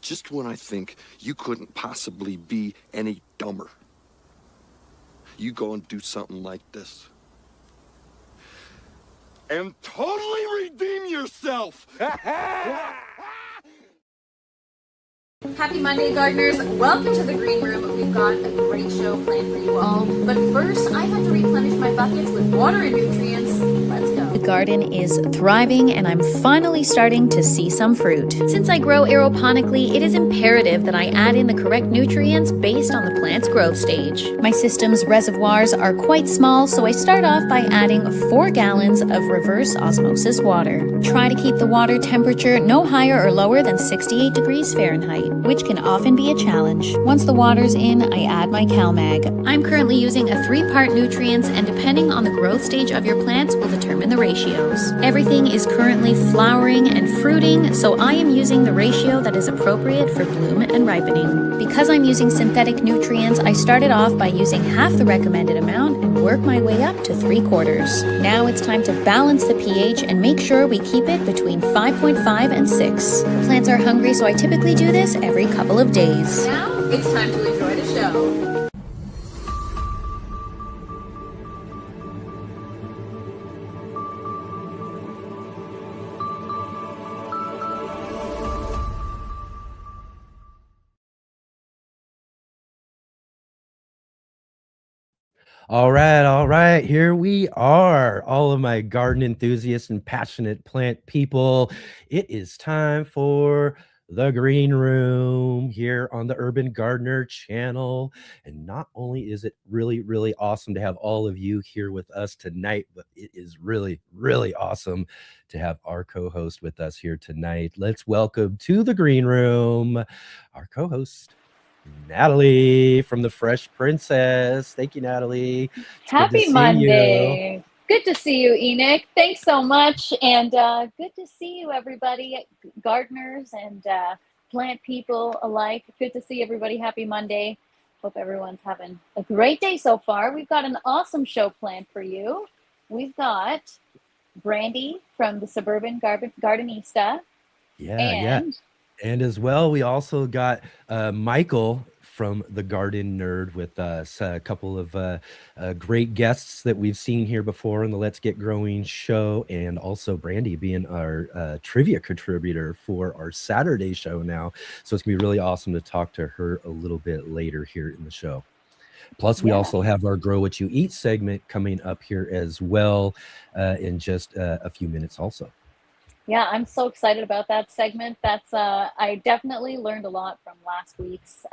just when I think you couldn't possibly be any dumber, you go and do something like this. And totally redeem yourself! Happy Monday, gardeners. Welcome to the Green Room. We've got a great show planned for you all. But first, I have to replenish my buckets with water and nutrients. Let's go. The garden is thriving and I'm finally starting to see some fruit. Since I grow aeroponically, it is imperative that I add in the correct nutrients based on the plant's growth stage. My system's reservoirs are quite small, so I start off by adding 4 gallons of reverse osmosis water. Try to keep the water temperature no higher or lower than 68 degrees Fahrenheit, which can often be a challenge. Once the water's in, I add my CalMag. I'm currently using a 3-part nutrients, and depending on the growth stage of your plants will determine the ratios. Everything is currently flowering and fruiting, so I am using the ratio that is appropriate for bloom and ripening. Because I'm using synthetic nutrients, I started off by using half the recommended amount and work my way up to 3/4. Now it's time to balance the pH and make sure we keep it between 5.5 and 6. The plants are hungry, so I typically do this every couple of days. Now it's time to enjoy the show. All right. Here we are, all of my garden enthusiasts and passionate plant people. It is time for the Green Room here on the Urban Gardener channel. And not only is it really, really awesome to have all of you here with us tonight, but it is really, really awesome to have our co-host with us here tonight. Let's welcome to the Green Room our co-host, Natalie from the Fresh Princess. Thank you, Natalie. It's good to Happy see Monday. you. Good to see you, Enoch. Thanks so much. And good to see you, everybody, gardeners and plant people alike. Good to see everybody. Happy Monday. Hope everyone's having a great day so far. We've got an awesome show planned for you. We've got Brandie from the Suburban Gardenista. Yeah. And as well, we also got Michael from the Garden Nerd with us, a couple of great guests that we've seen here before in the Let's Get Growing show, and also Brandie being our trivia contributor for our Saturday show now. So it's gonna be really awesome to talk to her a little bit later here in the show. Plus, we also have our Grow What You Eat segment coming up here as well in just a few minutes also. Yeah, I'm so excited about that segment. That's I definitely learned a lot from last week's.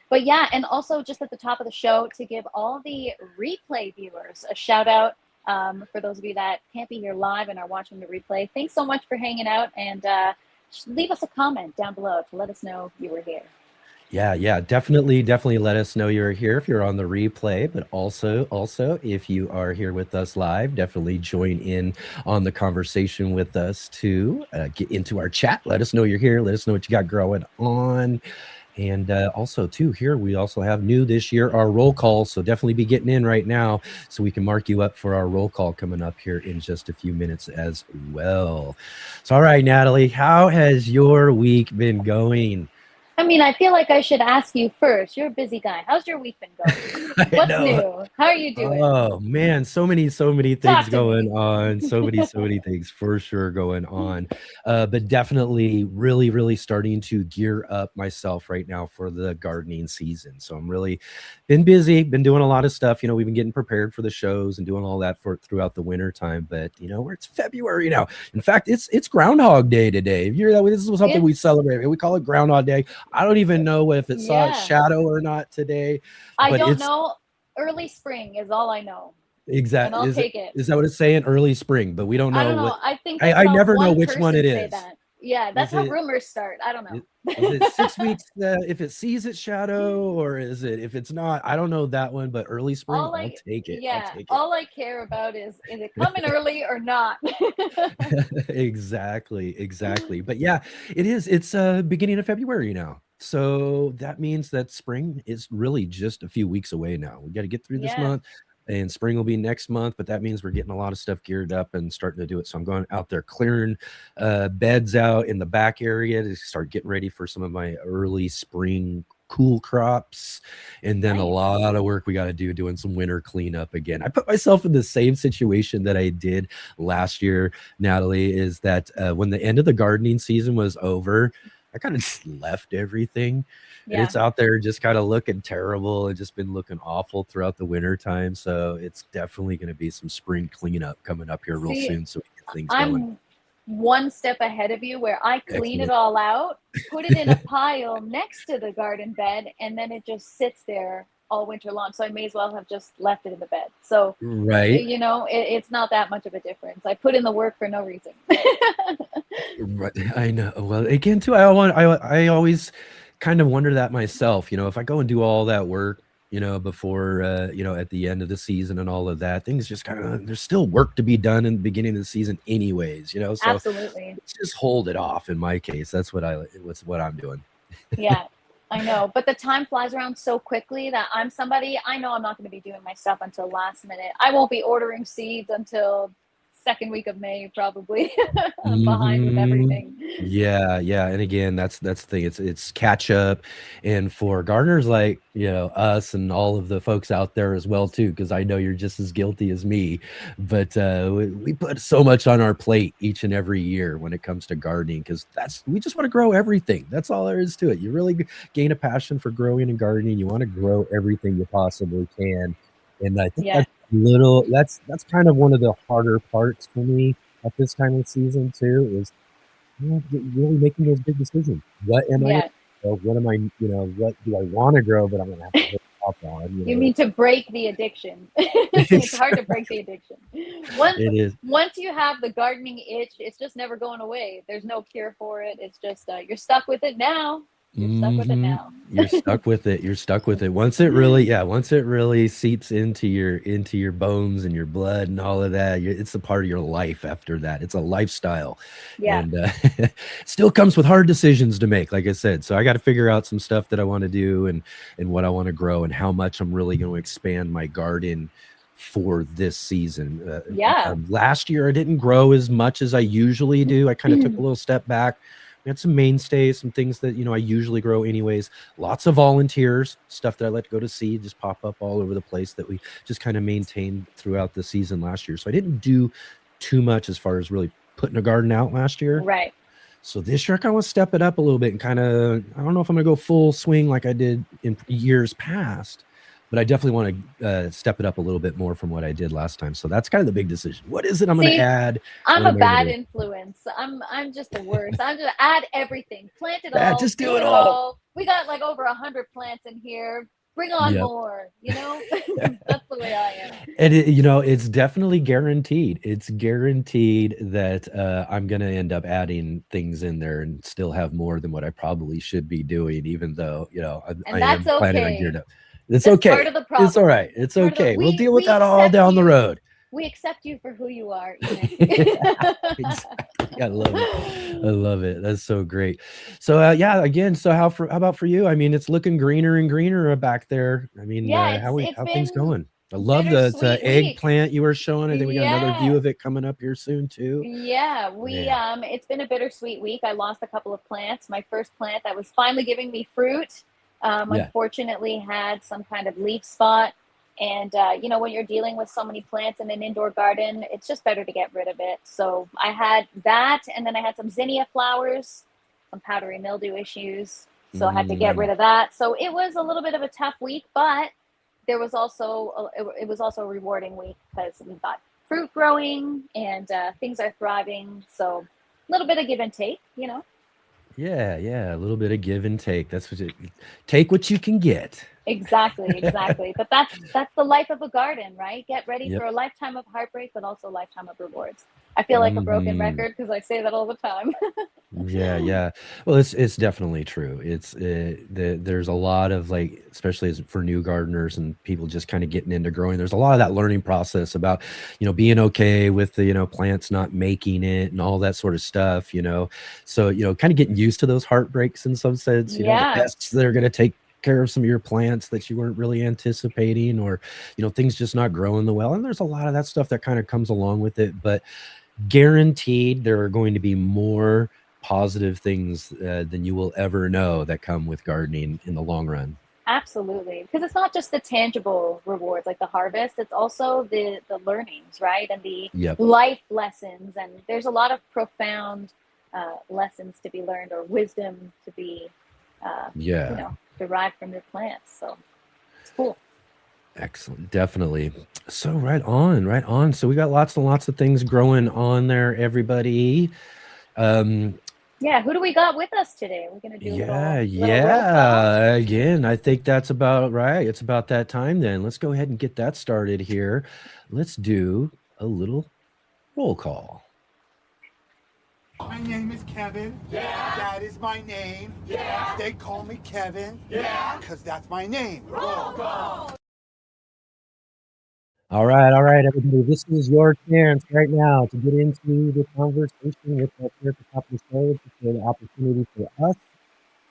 But yeah, and also just at the top of the show to give all the replay viewers a shout out for those of you that can't be here live and are watching the replay. Thanks so much for hanging out, and leave us a comment down below to let us know you were here. Yeah, definitely let us know you're here if you're on the replay, but also if you are here with us live, definitely join in on the conversation with us too. Get into our chat, let us know you're here, let us know what you got growing on. And also too, here we also have new this year, our roll call. So definitely be getting in right now so we can mark you up for our roll call coming up here in just a few minutes as well. So all right, Natalie, how has your week been going? I mean, I feel like I should ask you first. You're a busy guy. How's your week been going? What's new? How are you doing? Oh man, so many things going on. So many things for sure going on. But definitely really starting to gear up myself right now for the gardening season. So I'm really been busy, been doing a lot of stuff. You know, we've been getting prepared for the shows and doing all that for throughout the winter time. But you know, it's February now. In fact, it's Groundhog Day today. If you're that, this is something we celebrate. We call it Groundhog Day. I don't even know if it saw its shadow or not today. I don't know. Early spring is all I know. Exactly. And I'll take it. Is that what it's saying? Early spring, but we don't know. I don't know. What, I think I never know which one it is. Yeah, that's how rumors start. I don't know. Is it 6 weeks if it sees its shadow, or is it if it's not? I don't know that one, but early spring, I'll take it. Yeah, all I care about is it coming early or not? Exactly. But yeah, it is. It's beginning of February now. So that means that spring is really just a few weeks away now. We got to get through this month. and spring will be next month, but that means we're getting a lot of stuff geared up and starting to do it. So I'm going out there clearing beds out in the back area to start getting ready for some of my early spring cool crops, and then a lot of work we got to do doing some winter cleanup again. I put myself in the same situation that I did last year, Natalie, is that when the end of the gardening season was over, I kind of just left everything. And it's out there just kind of looking terrible. It's just been looking awful throughout the winter time. So it's definitely going to be some spring cleanup coming up here real soon. So we get things going. One step ahead of you, where I clean it all out, put it in a pile next to the garden bed, and then it just sits there all winter long. So I may as well have just left it in the bed. So, you know, it's not that much of a difference. I put in the work for no reason. Right. I know. Well, again, too, I always kind of wonder that myself, you know, if I go and do all that work, you know, before, you know, at the end of the season and all of that, things just kind of, there's still work to be done in the beginning of the season anyways, you know, so absolutely, just hold it off. In my case, that's what I'm doing. Yeah, I know. But the time flies around so quickly that I know I'm not going to be doing my stuff until last minute. I won't be ordering seeds until second week of May, probably. I'm behind with everything. Yeah. And again, that's the thing. It's catch up, and for gardeners like, you know, us and all of the folks out there as well too, because I know you're just as guilty as me. But we put so much on our plate each and every year when it comes to gardening, because we just want to grow everything. That's all there is to it. You really gain a passion for growing and gardening. You want to grow everything you possibly can, and I think that's kind of one of the harder parts for me at this time of season too, is, you know, really making those big decisions. What am I? What am I? You know, what do I want to grow? But I'm gonna have to put up on. You mean to break the addiction? It's hard to break the addiction. Once you have the gardening itch, it's just never going away. There's no cure for it. It's just you're stuck with it now. You're stuck with it now. You're stuck with it. You're stuck with it. Once it really seeps into your bones and your blood and all of that, it's a part of your life after that. It's a lifestyle. And still comes with hard decisions to make, like I said. So I got to figure out some stuff that I want to do and what I want to grow and how much I'm really going to expand my garden for this season. Last year I didn't grow as much as I usually do. I kind of took a little step back. We had some mainstays, some things that, you know, I usually grow anyways. Lots of volunteers, stuff that I let go to seed, just pop up all over the place that we just kind of maintained throughout the season last year. So I didn't do too much as far as really putting a garden out last year. Right. So this year I kind of want to step it up a little bit and kind of, I don't know if I'm going to go full swing like I did in years past, but I definitely want to step it up a little bit more from what I did last time. So that's kind of the big decision. What is it I'm going to add? I'm a bad influence. I'm just the worst. I'm just add everything, plant it all. Just do it all. We got like over 100 plants in here. Bring on more, you know? That's the way I am. And you know, it's definitely guaranteed. It's guaranteed that I'm going to end up adding things in there and still have more than what I probably should be doing, even though, you know, I am planning on geared up. It's okay. Part of the problem. It's all right. It's okay. We'll deal with that all down the road. We accept you for who you are. Exactly. I love it. I love it. That's so great. So again, so how about for you? I mean, it's looking greener and greener back there. I mean, how things going? I love the eggplant you were showing. I think we got another view of it coming up here soon too. Yeah, it's been a bittersweet week. I lost a couple of plants. My first plant that was finally giving me fruit, unfortunately had some kind of leaf spot. And, you know, when you're dealing with so many plants in an indoor garden, it's just better to get rid of it. So I had that, and then I had some zinnia flowers, some powdery mildew issues. So I had to get rid of that. So it was a little bit of a tough week, but there was also it was also a rewarding week because we got fruit growing and things are thriving. So a little bit of give and take, you know. Yeah, a little bit of give and take. That's what take what you can get. Exactly. But that's the life of a garden, right? Get ready for a lifetime of heartbreak, but also a lifetime of rewards. I feel like a broken record because I say that all the time. Yeah. Well, it's definitely true. There's a lot of, like, especially for new gardeners and people just kind of getting into growing, there's a lot of that learning process about, you know, being okay with the, you know, plants not making it and all that sort of stuff, you know. So, you know, kind of getting used to those heartbreaks in some sense, you know, the pests that are going to take care of some of your plants that you weren't really anticipating, or things just not growing the well. And there's a lot of that stuff that kind of comes along with it, but guaranteed there are going to be more positive things than you will ever know that come with gardening in the long run. Absolutely, because it's not just the tangible rewards like the harvest, it's also the learnings, right? And the Yep. life lessons. And there's a lot of profound lessons to be learned, or wisdom to be Yeah. derived from your plants. So it's cool. Excellent. Definitely. So right on, right on. So we got lots and lots of things growing on there, everybody. Yeah, who do we got with us today? We're gonna do a little roll call. Again, I think that's about right. It's about that time then. Let's go ahead and get that started here. Let's do a little roll call. My name is Kevin. Yeah. That is my name. Yeah. They call me Kevin. Yeah. Because that's my name. Roll call. All right, everybody. This is your chance right now to get into the conversation with us here at the top of the show. It's an opportunity for us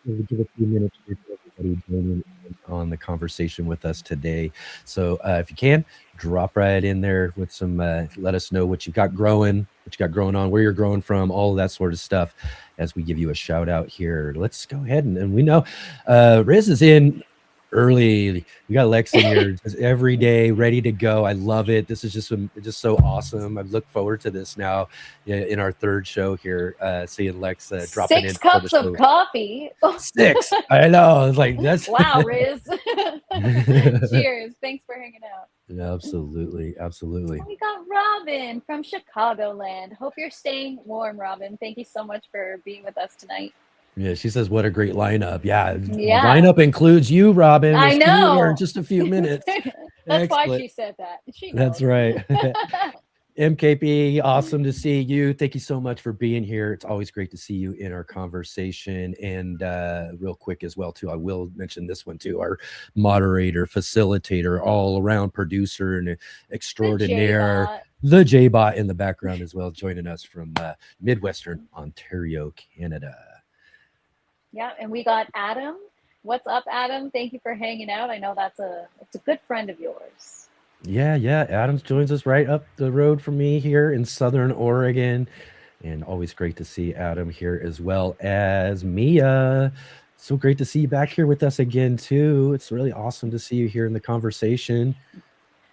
to give a few minutes here to everybody joining in on the conversation with us today. So if you can, drop right in there with some, let us know what you got growing on, where you're growing from, all of that sort of stuff as we give you a shout out here. Let's go ahead and we know Riz is in early. We got Lex in here just every day, ready to go. I love it. This is just so awesome. I look forward to this now in our third show here, seeing Lex dropping in. 6 cups of coffee. 6. I know. It's like that's wow, Riz. Cheers. Thanks for hanging out. Absolutely. We got Robin from Chicagoland. Hope you're staying warm, Robin. Thank you so much for being with us tonight. Yeah, she says, what a great lineup. Yeah. Lineup includes you, Robin. I know. Here in just a few minutes. That's why she said that. She knows. That's right. MKP, awesome to see you. Thank you so much for being here. It's always great to see you in our conversation. And real quick as well, too, I will mention this one, too. Our moderator, facilitator, all-around producer and extraordinaire, the J-Bot in the background as well, joining us from Midwestern Ontario, Canada. Yeah, and we got Adam. What's up, Adam? Thank you for hanging out. I know it's a good friend of yours. Yeah. Adams joins us right up the road from me here in Southern Oregon. And always great to see Adam here, as well as Mia. So great to see you back here with us again, too. It's really awesome to see you here in the conversation.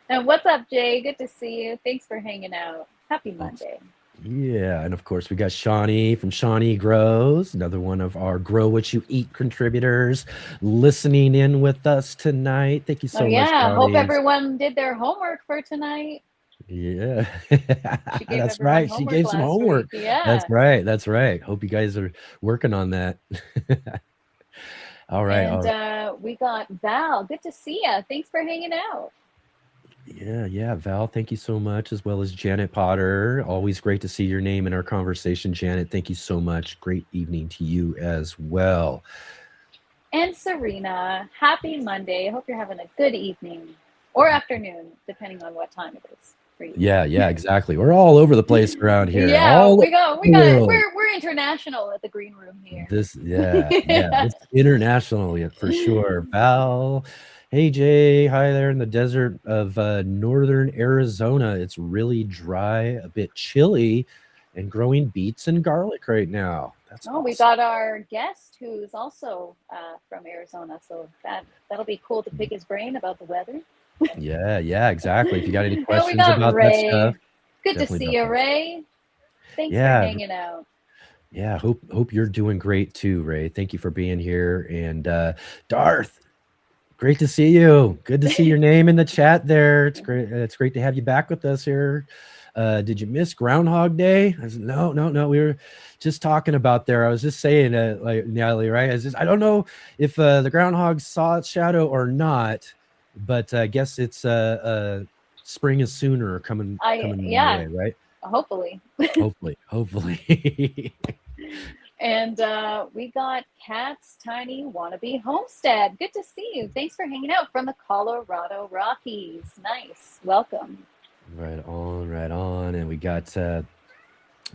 And what's up, Jay? Good to see you. Thanks for hanging out. Happy Monday. Yeah, and of course we got Shawnee from Shawnee Grows, another one of our Grow What You Eat contributors, listening in with us tonight. Thank you so much. Yeah, hope everyone did their homework for tonight. Yeah, that's right. She gave some homework. Yeah, that's right. Hope you guys are working on that. All right. And we got Val. Good to see you. Thanks for hanging out. Yeah, Val, thank you so much, as well as Janet Potter. Always great to see your name in our conversation, Janet. Thank you so much. Great evening to you as well. And Serena, happy Monday. I hope you're having a good evening or afternoon, depending on what time it is for you. Yeah, exactly. We're all over the place around here. Yeah, we're international at the Green Room here. This international for sure. Val. Hey, Jay. Hi there in the desert of northern Arizona. It's really dry, a bit chilly, and growing beets and garlic right now. That's awesome. We got our guest who's also from Arizona, so that'll be cool to pick his brain about the weather. Yeah, exactly. If you got any questions about Ray. that stuff. Good to see you, Ray. Thanks for hanging out. Yeah, hope you're doing great too, Ray. Thank you for being here. And Darth, great to see you. Good to see your name in the chat there. It's great. It's great to have you back with us here. Did you miss Groundhog Day? I said, no. We were just talking about there. I was just saying, like Natalie, right? I don't know if the groundhog saw its shadow or not, but I guess it's spring is sooner coming away, right? Hopefully. Hopefully. And we got Kat's Tiny Wannabe Homestead. Good to see you. Thanks for hanging out from the Colorado Rockies. Nice. Welcome. Right on. And we got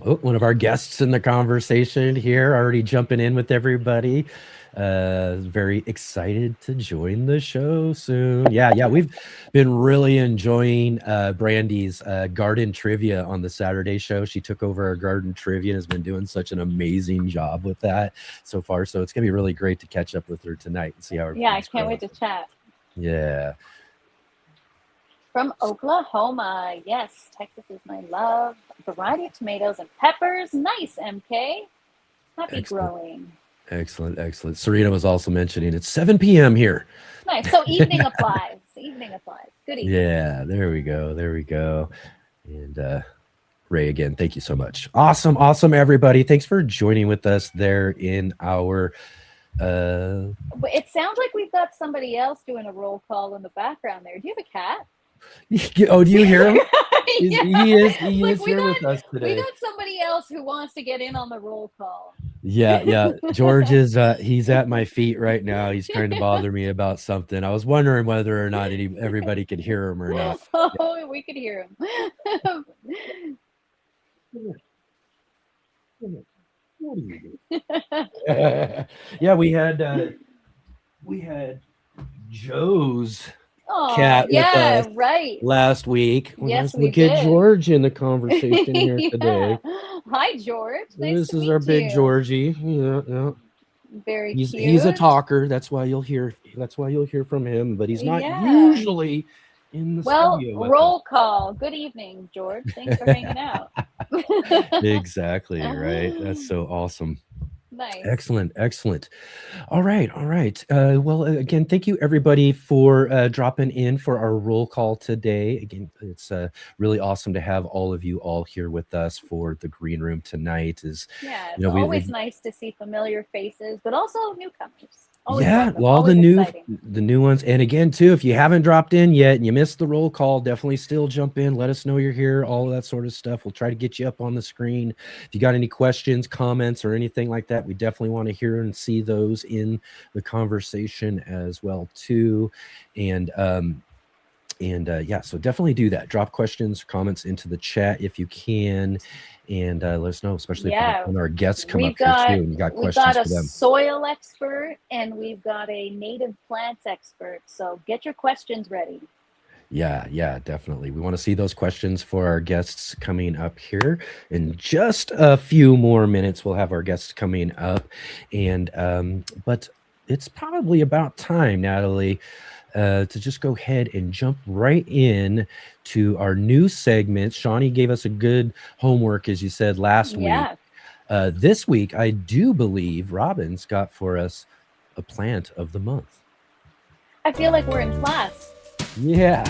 Oh, one of our guests in the conversation here, already jumping in with everybody. Very excited to join the show soon. Yeah, we've been really enjoying Brandie's garden trivia on the Saturday show. She took over our garden trivia and has been doing such an amazing job with that so far. So it's gonna be really great to catch up with her tonight and see how Yeah, I everything's can't going. wait to chat. Yeah. From Oklahoma. Yes, Texas is my love. A variety of tomatoes and peppers. Nice, MK. Happy Excellent. growing. Excellent. Serena was also mentioning it's 7 p.m. here. Nice. So evening applies. Evening applies. Good evening. Yeah, there we go. And Ray, again, thank you so much. Awesome, everybody. Thanks for joining with us there in our It sounds like we've got somebody else doing a roll call in the background there. Do you have a cat? Oh, do you hear him? Yeah. He is Like, here with us We today. got somebody else who wants to get in on the roll call. Yeah. George is he's at my feet right now. He's trying to bother me about something. I was wondering whether or not everybody could hear him or not. Oh, we could hear him. What are you doing? Yeah, we had Joe's Oh, cat with yeah, us right. last week. Yes, Let's we look at did. George in the conversation here Yeah. today. Hi, George. Nice This to is meet our big you. Georgie. Yeah. Very He's cute. a talker. That's why you'll hear from him, but he's not Yeah. usually in the Well, studio with roll call. Good evening, George. Thanks for hanging out. us. Exactly, right? That's so awesome. Nice. Excellent. All right. Well, again, thank you everybody for dropping in for our roll call today. Again, it's really awesome to have all of you all here with us for the green room tonight. Yeah, it's always nice to see familiar faces, but also newcomers. Always welcome. Well, Always exciting. the new ones. And again, too, if you haven't dropped in yet and you missed the roll call, definitely still jump in. Let us know you're here, all of that sort of stuff. We'll try to get you up on the screen. If you got any questions, comments, or anything like that, we definitely want to hear and see those in the conversation as well, too. And yeah, so definitely do that. Drop questions, comments into the chat if you can, and let us know, especially when our guests come up here too, and you got questions for them. We've got a soil expert and we've got a native plants expert. So get your questions ready. Yeah, definitely. We want to see those questions for our guests coming up here. In just a few more minutes, we'll have our guests coming up, and but it's probably about time, Natalie, to just go ahead and jump right in to our new segment. Shawnee gave us a good homework, as you said last week. This week, I do believe Robin's got for us a plant of the month. I feel like we're in class. Yeah.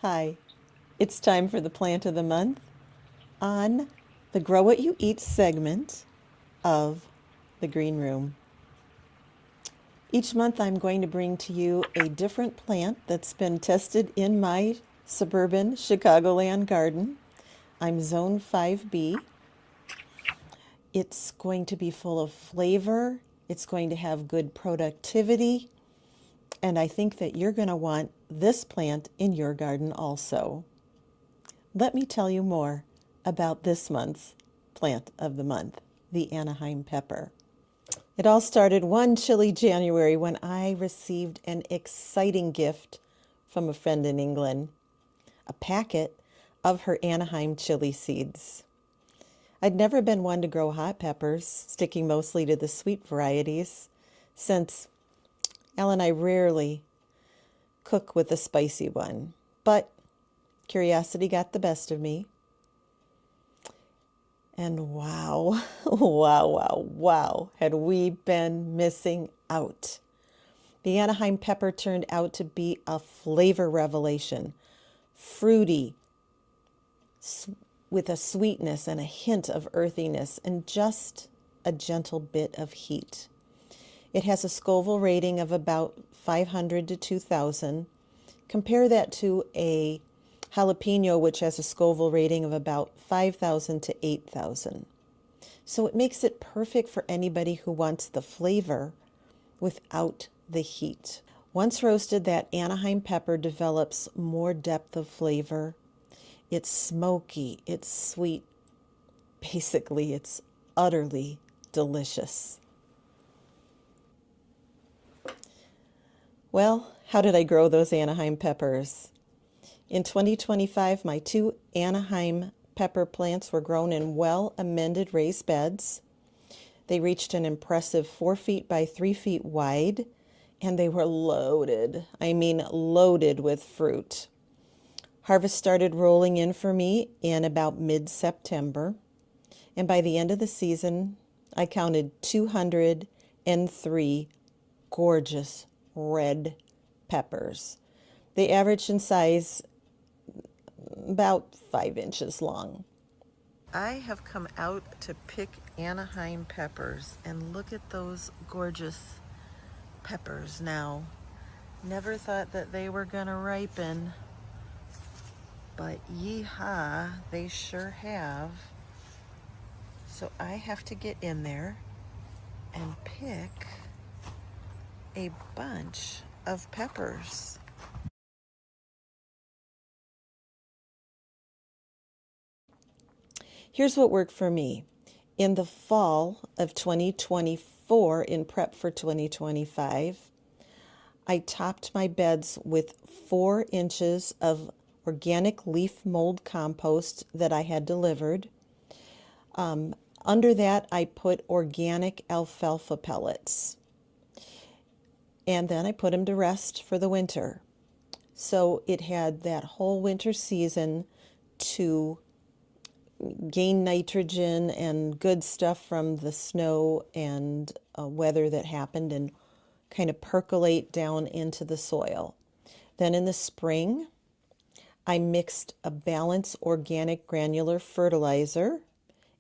Hi, it's time for the plant of the month on the Grow What You Eat segment of the Green Room. Each month I'm going to bring to you a different plant that's been tested in my suburban Chicagoland garden. I'm Zone 5B. It's going to be full of flavor. It's going to have good productivity. And I think that you're going to want this plant in your garden also. Let me tell you more about this month's plant of the month, the Anaheim pepper. It all started one chilly January when I received an exciting gift from a friend in England, a packet of her Anaheim chili seeds. I'd never been one to grow hot peppers, sticking mostly to the sweet varieties, since Al and I rarely cook with a spicy one. But curiosity got the best of me. And wow, had we been missing out. The Anaheim pepper turned out to be a flavor revelation. Fruity, with a sweetness and a hint of earthiness, and just a gentle bit of heat. It has a Scoville rating of about 500 to 2,000. Compare that to a jalapeno, which has a Scoville rating of about 5,000 to 8,000. So it makes it perfect for anybody who wants the flavor without the heat. Once roasted, that Anaheim pepper develops more depth of flavor. It's smoky, it's sweet. Basically, it's utterly delicious. Well, how did I grow those Anaheim peppers? In 2025, my 2 Anaheim pepper plants were grown in well-amended raised beds. They reached an impressive 4 feet by 3 feet wide, and they were loaded. I mean, loaded with fruit. Harvest started rolling in for me in about mid-September, and by the end of the season, I counted 203 gorgeous red peppers. They averaged in size about 5 inches long. I have come out to pick Anaheim peppers, and look at those gorgeous peppers now. Never thought that they were gonna ripen, but yeehaw, they sure have. So I have to get in there and pick a bunch of peppers. Here's what worked for me. In the fall of 2024, in prep for 2025, I topped my beds with 4 inches of organic leaf mold compost that I had delivered. Under that, I put organic alfalfa pellets. And then I put them to rest for the winter. So it had that whole winter season to gain nitrogen and good stuff from the snow and weather that happened and kind of percolate down into the soil. Then in the spring, I mixed a balanced organic granular fertilizer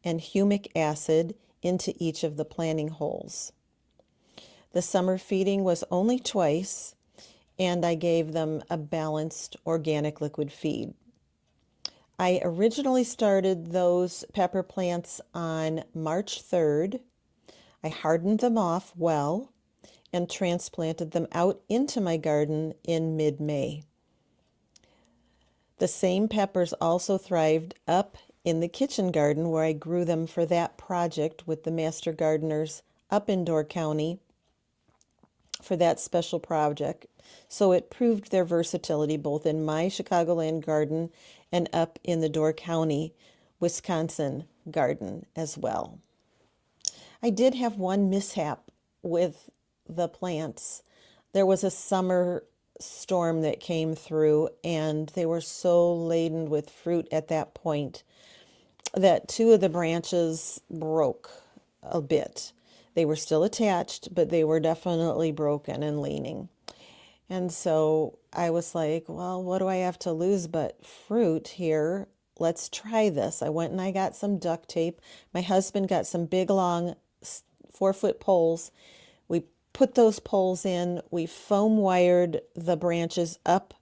and humic acid into each of the planting holes. The summer feeding was only twice, and I gave them a balanced organic liquid feed. I originally started those pepper plants on March 3rd. I hardened them off well and transplanted them out into my garden in mid-May. The same peppers also thrived up in the kitchen garden where I grew them for that project with the master gardeners up in Door County for that special project. So it proved their versatility both in my Chicagoland garden and up in the Door County, Wisconsin garden as well. I did have one mishap with the plants. There was a summer storm that came through, and they were so laden with fruit at that point that 2 of the branches broke a bit. They were still attached, but they were definitely broken and leaning. And so I was like, well, what do I have to lose but fruit here? Let's try this. I went and I got some duct tape. My husband got some big, long 4-foot poles. We put those poles in. We foam wired the branches up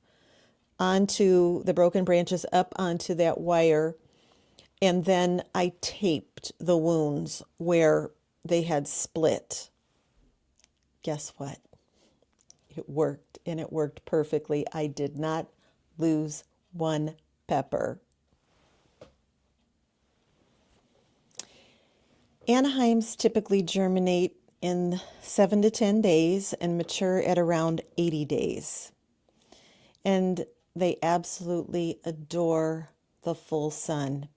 onto the broken branches up onto that wire. And then I taped the wounds where they had split. Guess what? It worked, and it worked perfectly. I did not lose one pepper. Anaheims typically germinate in 7 to 10 days and mature at around 80 days. And they absolutely adore the full sun.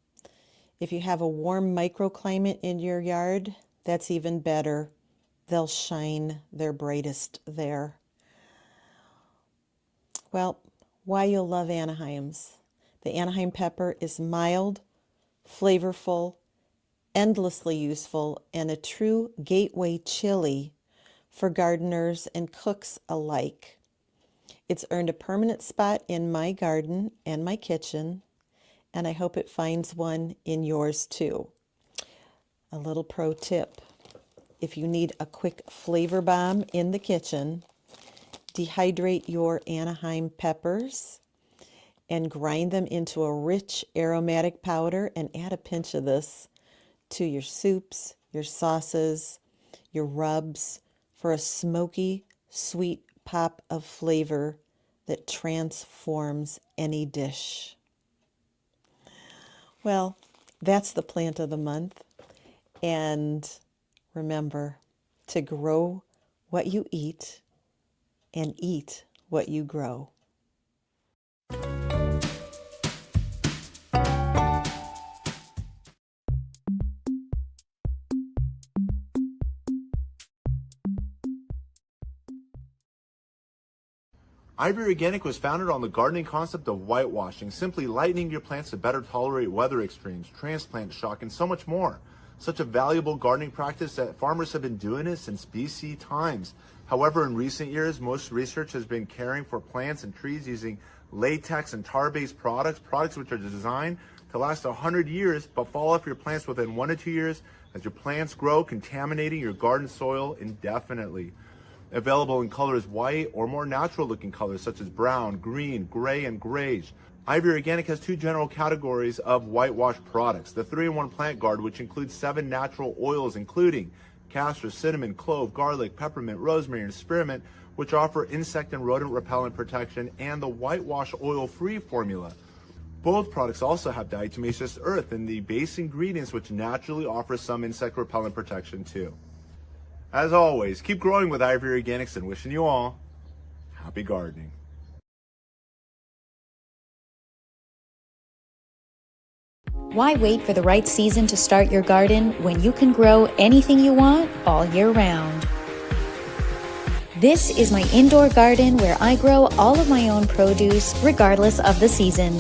If you have a warm microclimate in your yard, that's even better. They'll shine their brightest there. Well, why you'll love Anaheims. The Anaheim pepper is mild, flavorful, endlessly useful, and a true gateway chili for gardeners and cooks alike. It's earned a permanent spot in my garden and my kitchen, and I hope it finds one in yours too. A little pro tip: if you need a quick flavor bomb in the kitchen, dehydrate your Anaheim peppers and grind them into a rich aromatic powder and add a pinch of this to your soups, your sauces, your rubs for a smoky, sweet pop of flavor that transforms any dish. Well, that's the plant of the month. And remember to grow what you eat and eat what you grow. Ivy Organic was founded on the gardening concept of whitewashing, simply lightening your plants to better tolerate weather extremes, transplant shock, and so much more. Such a valuable gardening practice that farmers have been doing it since BC times. However, in recent years, most research has been caring for plants and trees using latex and tar-based products which are designed to last 100 years but fall off your plants within 1 to 2 years as your plants grow, contaminating your garden soil indefinitely. Available in colors white or more natural looking colors such as brown, green, gray, and grayish. Ivy Organic has 2 general categories of whitewash products. The 3-in-1 Plant Guard, which includes 7 natural oils including castor, cinnamon, clove, garlic, peppermint, rosemary, and spearmint, which offer insect and rodent repellent protection, and the Whitewash Oil Free formula. Both products also have diatomaceous earth in the base ingredients, which naturally offer some insect repellent protection too. As always, keep growing with Ivy Organics and wishing you all happy gardening. Why wait for the right season to start your garden when you can grow anything you want all year round? This is my indoor garden where I grow all of my own produce regardless of the season.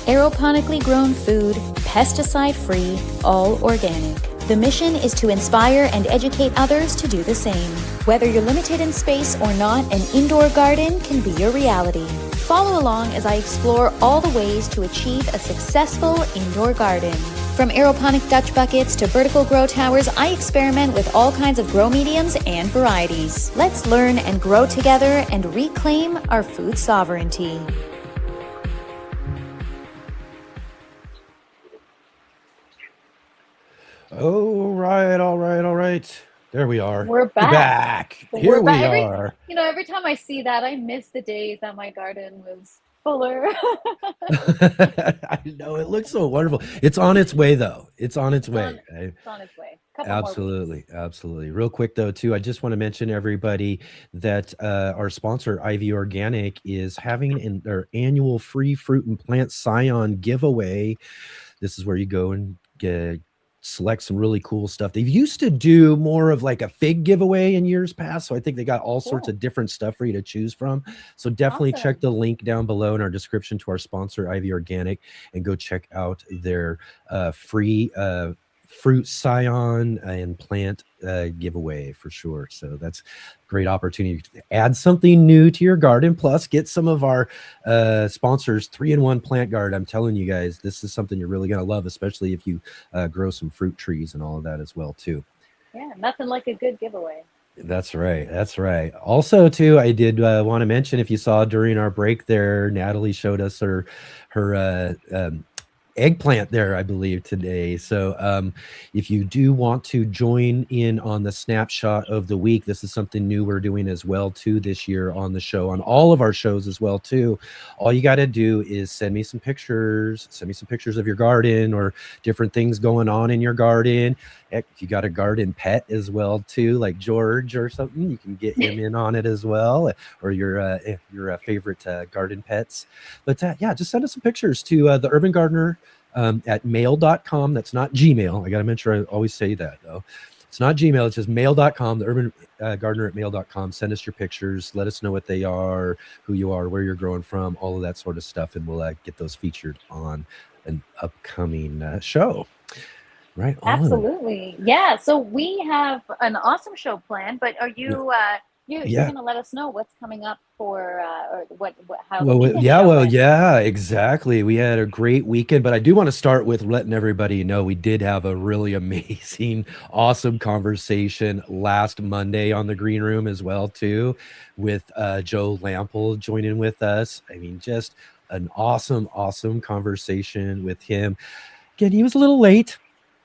Aeroponically grown food, pesticide-free, all organic. The mission is to inspire and educate others to do the same. Whether you're limited in space or not, an indoor garden can be your reality. Follow along as I explore all the ways to achieve a successful indoor garden. From aeroponic Dutch buckets to vertical grow towers, I experiment with all kinds of grow mediums and varieties. Let's learn and grow together and reclaim our food sovereignty. All right. There we are. We're back. Here We're back. we are. Every time I see that, I miss the days that my garden was fuller. I know, it looks so wonderful. It's on its way, though. It's on its way. It's on its way. Couple more weeks. Absolutely. Real quick, though, too, I just want to mention everybody that our sponsor, Ivy Organic, is having their annual free fruit and plant Scion giveaway. This is where you go and select some really cool stuff. They used to do more of like a fig giveaway in years past, so I think they got all sorts of different stuff for you to choose from. So definitely check the link down below in our description to our sponsor, Ivy Organic, and go check out their free fruit scion and plant giveaway for sure. So that's a great opportunity to add something new to your garden, plus get some of our sponsors 3-in-1 Plant Guard. I'm telling you guys, this is something you're really going to love, especially if you grow some fruit trees and all of that as well too. Yeah, nothing like a good giveaway. That's right. Also, too, I did want to mention, if you saw during our break there, Natalie showed us her eggplant there, I believe, today. So if you do want to join in on the snapshot of the week, this is something new we're doing as well too this year on the show, on all of our shows as well too. All you got to do is send me some pictures of your garden or different things going on in your garden. Heck, if you got a garden pet as well too, like George or something, you can get him in on it as well, or your favorite garden pets. But yeah, just send us some pictures to the Urban Gardener at mail.com. That's not Gmail. I got to make sure I always say that, though. It's not Gmail. It's just mail.com, the Urban Gardener at mail.com. Send us your pictures. Let us know what they are, who you are, where you're growing from, all of that sort of stuff, and we'll get those featured on an upcoming show. Right on. Absolutely. Yeah. So we have an awesome show planned, but are you you're going to let us know what's coming up for or how yeah, exactly. We had a great weekend, but I do want to start with letting everybody know we did have a really amazing, awesome conversation last Monday on the Green Room as well too, with Joe Lample joining with us. I mean, just an awesome conversation with him. Again, he was a little late.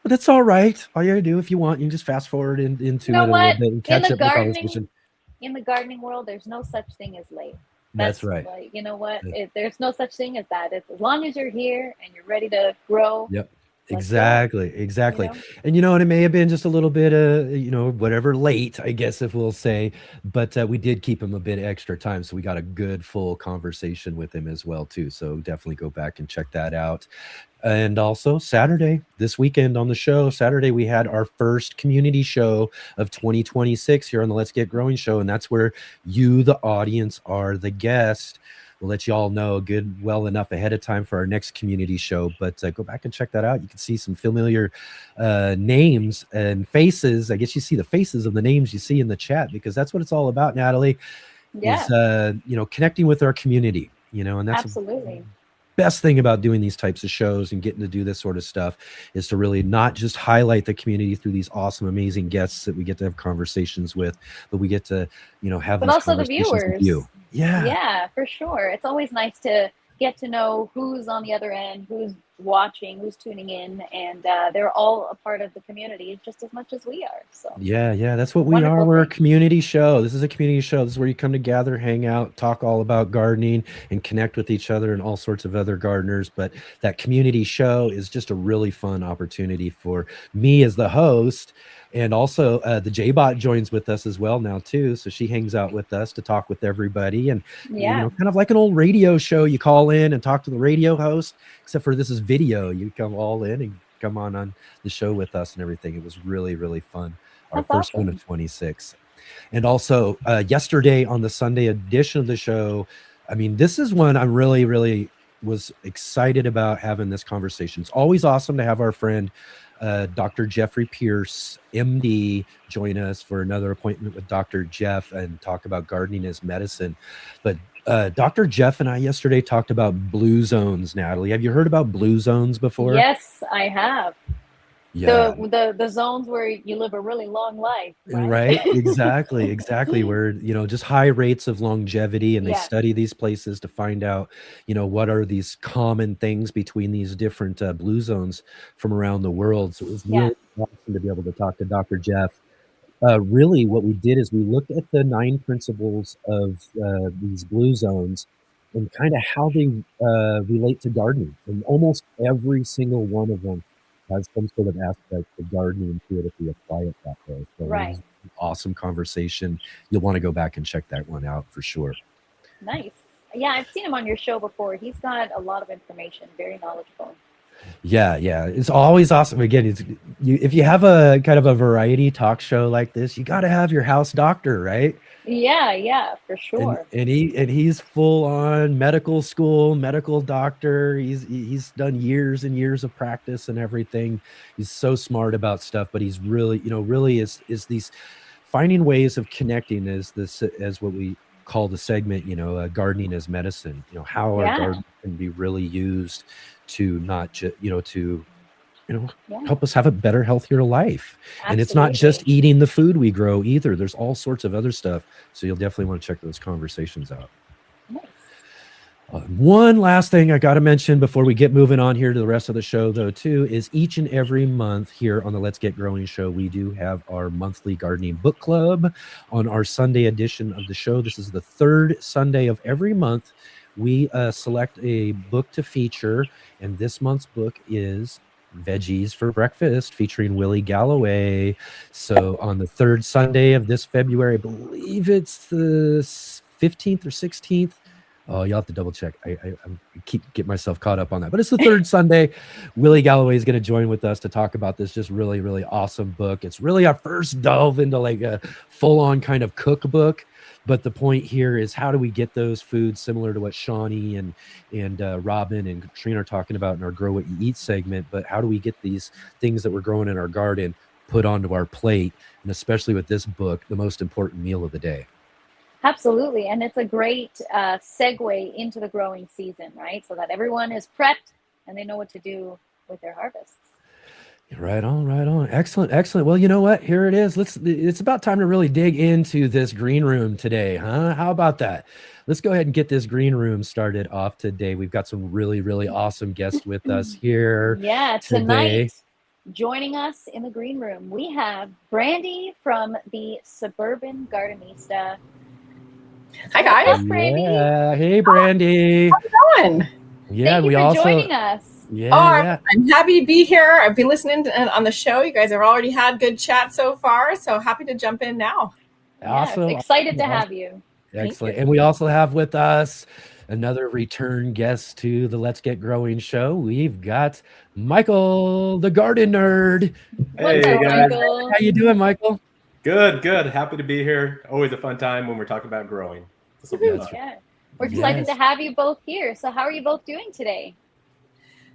But that's all right. All you gotta do if you want, you can just fast forward into You know it a little what? bit and In catch the up with the gardening, conversation. in the gardening world, there's no such thing as late. That's That's right. like, you know what? Uh, There's no such thing as that. It's as long as you're here and you're ready to grow, Yep. let's go. Exactly, You exactly. know? And it may have been just a little bit whatever late, I guess if we'll say, but we did keep him a bit extra time, so we got a good full conversation with him as well too. So definitely go back and check that out. And also Saturday, this weekend on the show, Saturday, we had our first community show of 2026 here on the Let's Get Growing show. And that's where you, the audience, are the guest. We'll let you all know well enough ahead of time for our next community show, but go back and check that out. You can see some familiar names and faces. I guess you see the faces of the names you see in the chat, because that's what it's all about, Natalie, is, Yeah, connecting with our community, and that's absolutely. best thing about doing these types of shows and getting to do this sort of stuff is to really not just highlight the community through these awesome, amazing guests that we get to have conversations with, but we get to, have But these also the conversations with viewers. you. Yeah. Yeah, for sure. It's always nice to get to know who's on the other end, who's watching, who's tuning in, and they're all a part of the community just as much as we are. So, Yeah, that's what we are. wonderful We're a thing. community show. This is a community show. This is where you come to gather, hang out, talk all about gardening, and connect with each other and all sorts of other gardeners. But that community show is just a really fun opportunity for me as the host. And also the J-Bot joins with us as well now too. So she hangs out with us to talk with everybody. And, Yeah, kind of like an old radio show, you call in and talk to the radio host, except for this is video. You come all in and come on the show with us and everything. It was really, really fun. Our that's first one awesome. of 26. And also yesterday on the Sunday edition of the show, I mean, this is one I'm really, really was excited about having this conversation. It's always awesome to have our friend Dr. Jeffrey Pierce, MD, join us for another appointment with Dr. Jeff and talk about gardening as medicine. But Dr. Jeff and I yesterday talked about blue zones, Natalie. Have you heard about blue zones before? Yes, I have. Yeah. The zones where you live a really long life, right? Right, exactly, where just high rates of longevity, and they Yeah, study these places to find out what are these common things between these different blue zones from around the world. So it was yeah, really awesome to be able to talk to Dr. Jeff. Really what we did is we looked at the 9 principles of these blue zones and kind of how they relate to gardening, and almost every single one of them has some sort of aspect of gardening to it if we apply it that way. So it was right. an awesome conversation. You'll want to go back and check that one out for sure. Nice. Yeah, I've seen him on your show before. He's got a lot of information, very knowledgeable. Yeah, it's always awesome. Again, if you have a kind of a variety talk show like this, you got to have your house doctor, right? Yeah, for And sure. he's full on medical school, medical doctor. He's done years and years of practice and everything. He's so smart about stuff, but he's really, really is these finding ways of connecting as what we call the segment, gardening as medicine. How our Yeah, garden can be really used to not just, to yeah, help us have a better, healthier life. And it's not just absolutely. eating the food we grow either. There's all sorts of other stuff. So you'll definitely want to check those conversations out. Nice. One last thing I got to mention before we get moving on here to the rest of the show, though, too, is each and every month here on the Let's Get Growing show, we do have our monthly gardening book club on our Sunday edition of the show. This is the third Sunday of every month. We select a book to feature, and this month's book is Veggies for Breakfast, featuring Willie Galloway. So on the third Sunday of this February, I believe it's the 15th or 16th. Oh, you'll have to double check. I keep getting myself caught up on that. But it's the third Sunday. Willie Galloway is going to join with us to talk about this just really, really awesome book. It's really our first delve into like a full-on kind of cookbook. But the point here is, how do we get those foods similar to what Shawnee and Robin and Katrina are talking about in our Grow What You Eat segment? But how do we get these things that we're growing in our garden put onto our plate? And especially with this book, the most important meal of the day. Absolutely. And it's a great segue into the growing season, right? So that everyone is prepped and they know what to do with their harvests. Right on. Excellent. Well, you know what? Here it is. It's about time to really dig into this green room today, huh? How about that? Let's go ahead and get this green room started off today. We've got some really, really awesome guests with us here Yeah, today. tonight Joining us in the green room, we have Brandie from the Suburban Gardenista. Hi guys. What's up, Brandie? Yeah. Hey, Brandie. How's it going? Yeah, Thank you we for also joining us. Yeah. I'm happy to be here. I've been listening on the show. You guys have already had good chat so far, so happy to jump in now. Awesome. Yes, excited to Awesome. have you. Excellent. And we also have with us another return guest to the Let's Get Growing show. We've got Michael, the garden nerd. What's up, guys. Michael? How you doing, Michael? Good. Happy to be here. Always a fun time when we're talking about growing. This will be fun. Yeah. We're excited to have you both here. So how are you both doing today?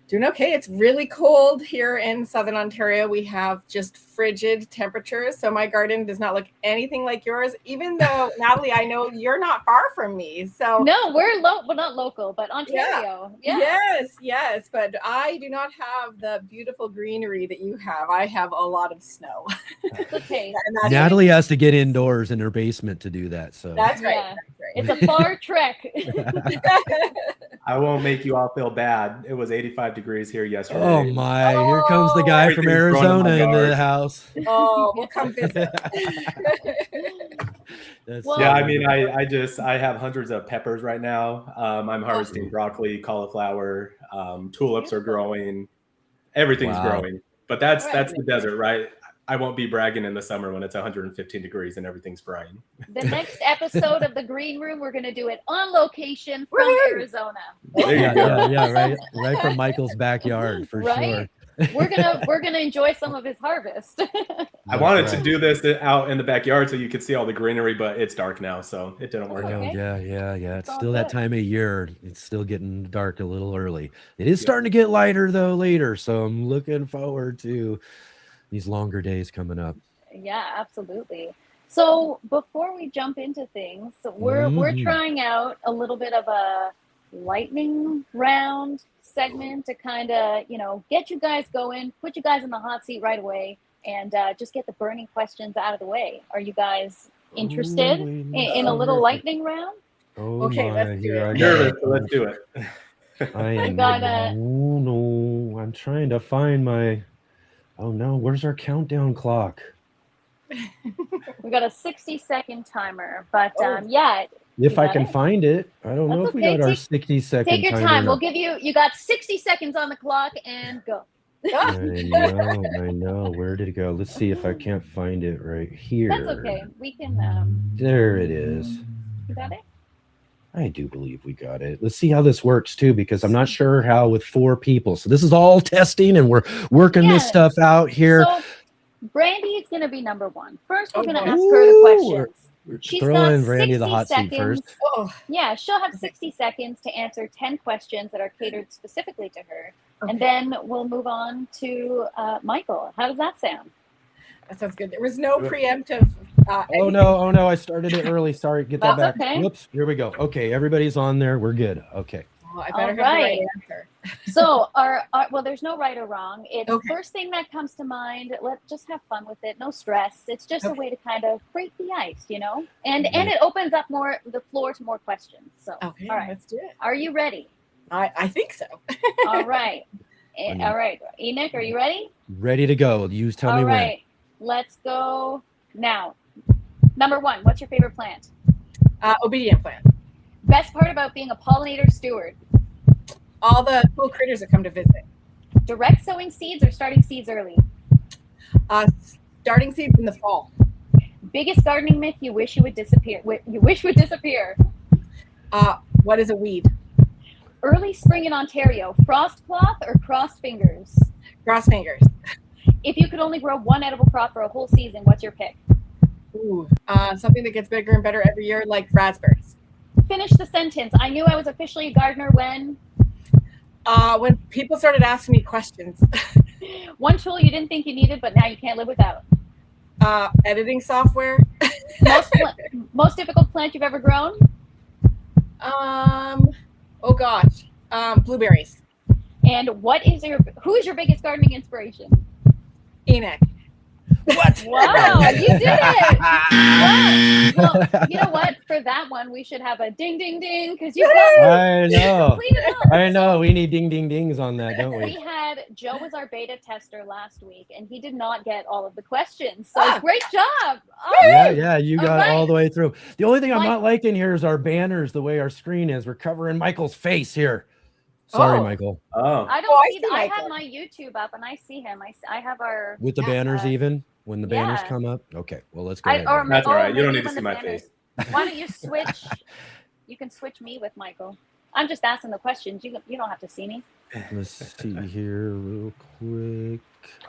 Doing okay. It's really cold here in Southern Ontario. We have just frigid temperatures, so my garden does not look anything like yours, even though, Natalie, I know you're not far from me. So No, we're well, not local, but Ontario. Yeah. Yes, but I do not have the beautiful greenery that you have. I have a lot of snow. It's okay. Natalie has to get indoors in her basement to do that. So That's right. Yeah. It's a far trek. I won't make you all feel bad. It was 85 degrees here yesterday. Oh my, here comes the guy from Everything's growing in Arizona my into the yard. house. Oh, we'll come visit. Well- Yeah, I mean, I have hundreds of peppers right now. I'm harvesting broccoli, cauliflower, tulips are growing. Everything's Wow. growing. But that's Right. the desert, right? I won't be bragging in the summer when it's 115 degrees and everything's frying. The next episode of the Green Room, we're going to do it on location from Woohoo! Arizona. There you Yeah, go. right from Michael's backyard for Right? sure. We're gonna enjoy some of his harvest. I wanted to do this out in the backyard so you could see all the greenery, but it's dark now, so it didn't work Oh, out. Okay. yeah. It's all still that good. time of year. It's still getting dark a little early. It is starting to get lighter though later, so I'm looking forward to these longer days coming up. Yeah, absolutely. So before we jump into things, we're Mhm. trying out a little bit of a lightning round segment to kind of get you guys going, put you guys in the hot seat right away, and just get the burning questions out of the way. Are you guys interested in a little lightning round? Oh Okay, my, let's do here it. I Nervous, go. so let's do it. I am. gotta- Oh no, I'm trying to find my. Oh no, where's our countdown clock? We got a 60-second timer, but Oh. yeah, If I got can it? find it, I don't know That's if we okay. got our Take- 60-second take your timer time. up. We'll give you got 60 seconds on the clock and go. I know. Where did it go? Let's see if I can't find it right here. That's okay. We can. There it is. You got it. I do believe we got it. Let's see how this works too, because I'm not sure how with 4 people. So this is all testing, and we're working this Yeah. stuff out here. So Brandie's gonna be number one. First, we're gonna Okay. ask her the Ooh, questions. She's Throw got in Brandie the 60 hot seat seconds. first. Oh, Yeah, she'll have 60 seconds to answer 10 questions that are catered specifically to her, okay. and then we'll move on to Michael. How does that sound? That sounds good. There was no preemptive. Oh no! I started it early. Sorry, get that That's back. okay. Whoops! Here we go. Okay, everybody's on there. We're good. Okay. Oh, I better All have the right right. answer. So, well, there's no right or wrong. It's Okay. first thing that comes to mind. Let's just have fun with it. No stress. It's just a Okay. way to kind of break the ice, and it opens up the floor to more questions. So, Okay, all right, let's do it. are you ready? I think so. All right, mean- all right, Enoch, are you ready? Ready to go. You tell me All right, let's go now. Number 1, what's your favorite plant? Obedient plant. Best part about being a pollinator steward? All the cool critters that come to visit. Direct sowing seeds or starting seeds early? Starting seeds in the fall. Biggest gardening myth you wish would disappear? What is a weed? Early spring in Ontario, frost cloth or crossed fingers? Cross fingers. If you could only grow one edible crop for a whole season, what's your pick? Ooh, something that gets bigger and better every year, like raspberries. Finish the sentence. I knew I was officially a gardener when When people started asking me questions. one tool you didn't think you needed, but now you can't live without. Editing software. Most difficult plant you've ever grown? Oh gosh. Blueberries. And who is your biggest gardening inspiration? Enoch. What? Wow, you did it! Wow. Well, you know what? For that one, we should have a ding, ding, ding, because you got I know. completed all. I know. We need ding, ding, dings on that, don't We we? had Joe was our beta tester last week, and he did not get all of the questions. So great job! Yeah, you All got all right. the way through. The only thing I'm Mike- not liking here is our banners, the way our screen is. We're covering Michael's face here. Sorry, Oh. Michael. Oh, I Oh, don't I see. see I Michael. have my YouTube up, and I see him. I have our With the banners even? When the banners yeah. come up? Okay, well, let's go ahead. or That's all right. You don't maybe need to when see the my banners- face. Why don't you switch? You can switch me with Michael. I'm just asking the questions. You don't have to see me. Let's see here real quick.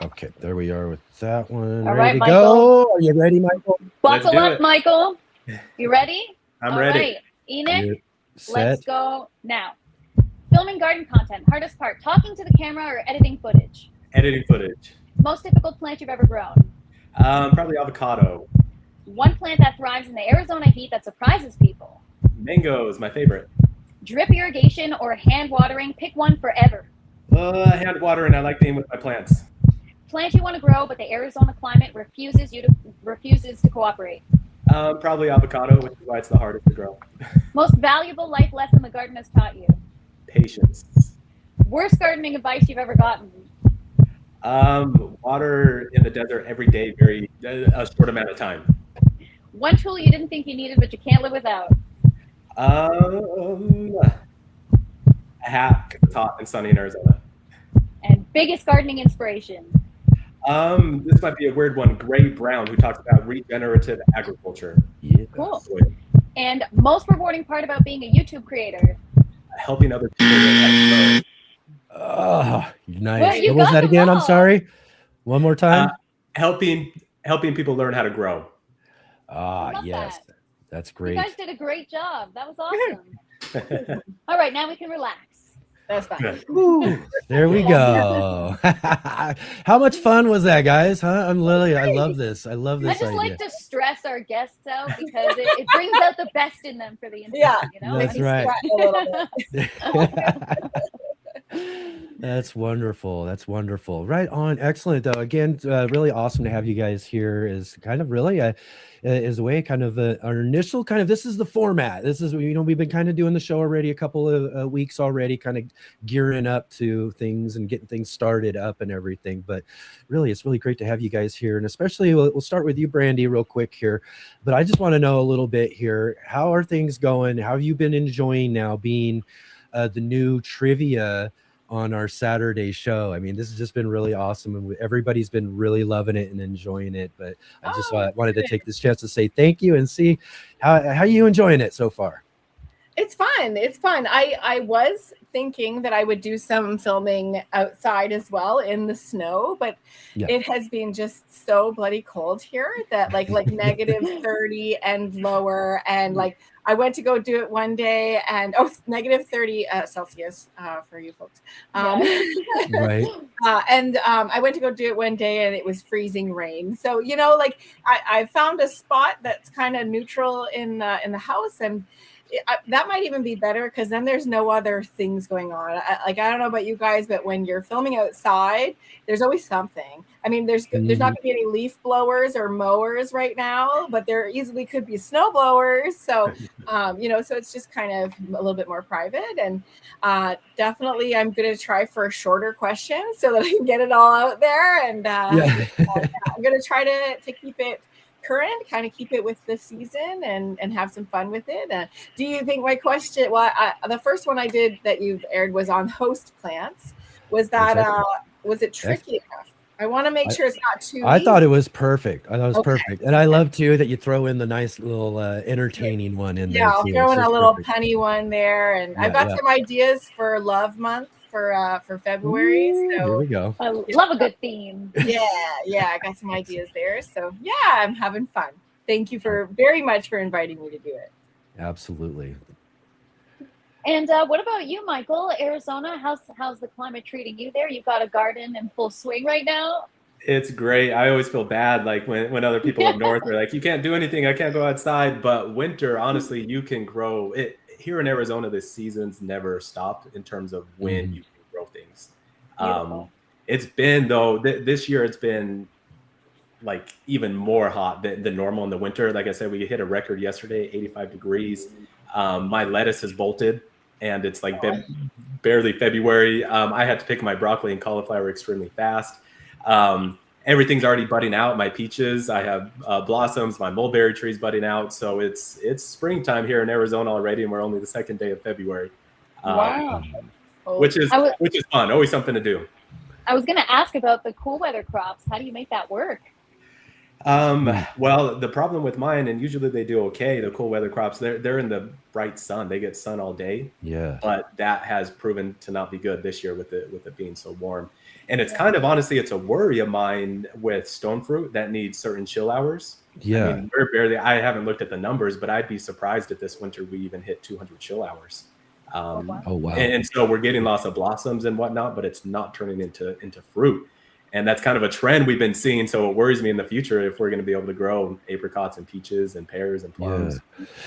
Okay, there we are with that one. All Ready right, to go? Are you ready, Michael? Buckle do up, it. Michael. You ready? I'm All ready. right. Enoch, Get set. let's go now. Filming garden content. Hardest part: talking to the camera or editing footage. Editing footage. Most difficult plant you've ever grown. Probably avocado. One plant that thrives in the Arizona heat that surprises people. Mango is my favorite. Drip irrigation or hand watering. Pick one forever. Hand watering. I like being with my plants. Plant you want to grow, but the Arizona climate refuses to cooperate. Probably avocado, which is why it's the hardest to grow. Most valuable life lesson the garden has taught you. Patience. Worst gardening advice you've ever gotten. Water in the desert every day, a short amount of time. One tool you didn't think you needed, but you can't live without. A hat 'cause it's hot and sunny in Arizona. And biggest gardening inspiration. This might be a weird one. Gray Brown, who talks about regenerative agriculture. Yeah. Cool. And most rewarding part about being a YouTube creator. Helping other people learn how to grow. Oh, nice. Well, you What was got that them again? I'm all. sorry. One more time. Helping people learn how to grow. love Yes. that. That's You great. guys did a great job. That was awesome. All right, now we can relax. That's fine. Ooh, there we go. How much fun was that, guys? Huh? I'm Lily. I love this. I love I this just idea. like to stress our guests out because it brings out the best in them for the interview. Yeah. You know? That's Makes me right. sweat a little bit. That's wonderful. That's wonderful. Right on. Excellent. Though. Again, really awesome to have you guys here. Is kind of really is a way kind of our initial kind of, this is the format. This is, we've been kind of doing the show already a couple of weeks already, kind of gearing up to things and getting things started up and everything. But really, it's really great to have you guys here. And especially we'll start with you, Brandie, real quick here. But I just want to know a little bit here. How are things going? How have you been enjoying now being the new trivia on our Saturday show? I mean, this has just been really awesome, and everybody's been really loving it and enjoying it. But I just wanted to take this chance to say thank you and see how you enjoying it so far. It's fun. It's fun. I was thinking that I would do some filming outside as well in the snow, but it has been just so bloody cold here that like negative 30 and lower. And like I went to go do it one day and negative 30 Celsius for you folks. Right. I went to go do it one day and it was freezing rain. So, you know, like I found a spot that's kind of neutral in the house, and that might even be better because then there's no other things going on. I don't know about you guys, but when you're filming outside, there's always something. I mean, there's not going to be any leaf blowers or mowers right now, but there easily could be snow blowers. So, so it's just kind of a little bit more private. And definitely, I'm going to try for shorter questions so that I can get it all out there. And I'm going to try to keep it current, kind of keep it with the season and have some fun with it. Do you think my question, the first one I did that you've aired was on host plants. Was it tricky enough? I want to make sure it's not too I easy. thought it was perfect. I thought it was perfect. And I love too that you throw in the nice little entertaining one in there. Yeah, I'll too. throw It's in a just little perfect. punny one there. And I've got some ideas for Love Month for February. Here So we go. I love a good theme. yeah, I got some ideas there. So yeah, I'm having fun. Thank you very much for inviting me to do it. Absolutely. And what about you, Michael? Arizona, how's the climate treating you there? You've got a garden in full swing right now. It's great. I always feel bad, like when other people up north are like, you can't do anything. I can't go outside. But winter, honestly, you can grow it here in Arizona. The seasons never stop in terms of when you can grow things. Beautiful. It's been though this year. It's been like even more hot than normal in the winter. Like I said, we hit a record yesterday, 85 degrees. My lettuce has bolted, and it's like barely February. I had to pick my broccoli and cauliflower extremely fast. Everything's already budding out. My peaches, I have blossoms. My mulberry tree's budding out. So it's springtime here in Arizona already, and we're only the second day of February. Wow. Which is fun. Always something to do. I was going to ask about the cool weather crops. How do you make that work? Well, the problem with mine, and usually they do okay, the cool weather crops, they're in the bright sun. They get sun all day. Yeah. But that has proven to not be good this year with it being so warm. And it's kind of, honestly, it's a worry of mine with stone fruit that needs certain chill hours. Yeah. I mean, I haven't looked at the numbers, but I'd be surprised if this winter we even hit 200 chill hours. Oh, wow. And so we're getting lots of blossoms and whatnot, but it's not turning into fruit. And that's kind of a trend we've been seeing. So it worries me in the future if we're going to be able to grow apricots and peaches and pears and plums.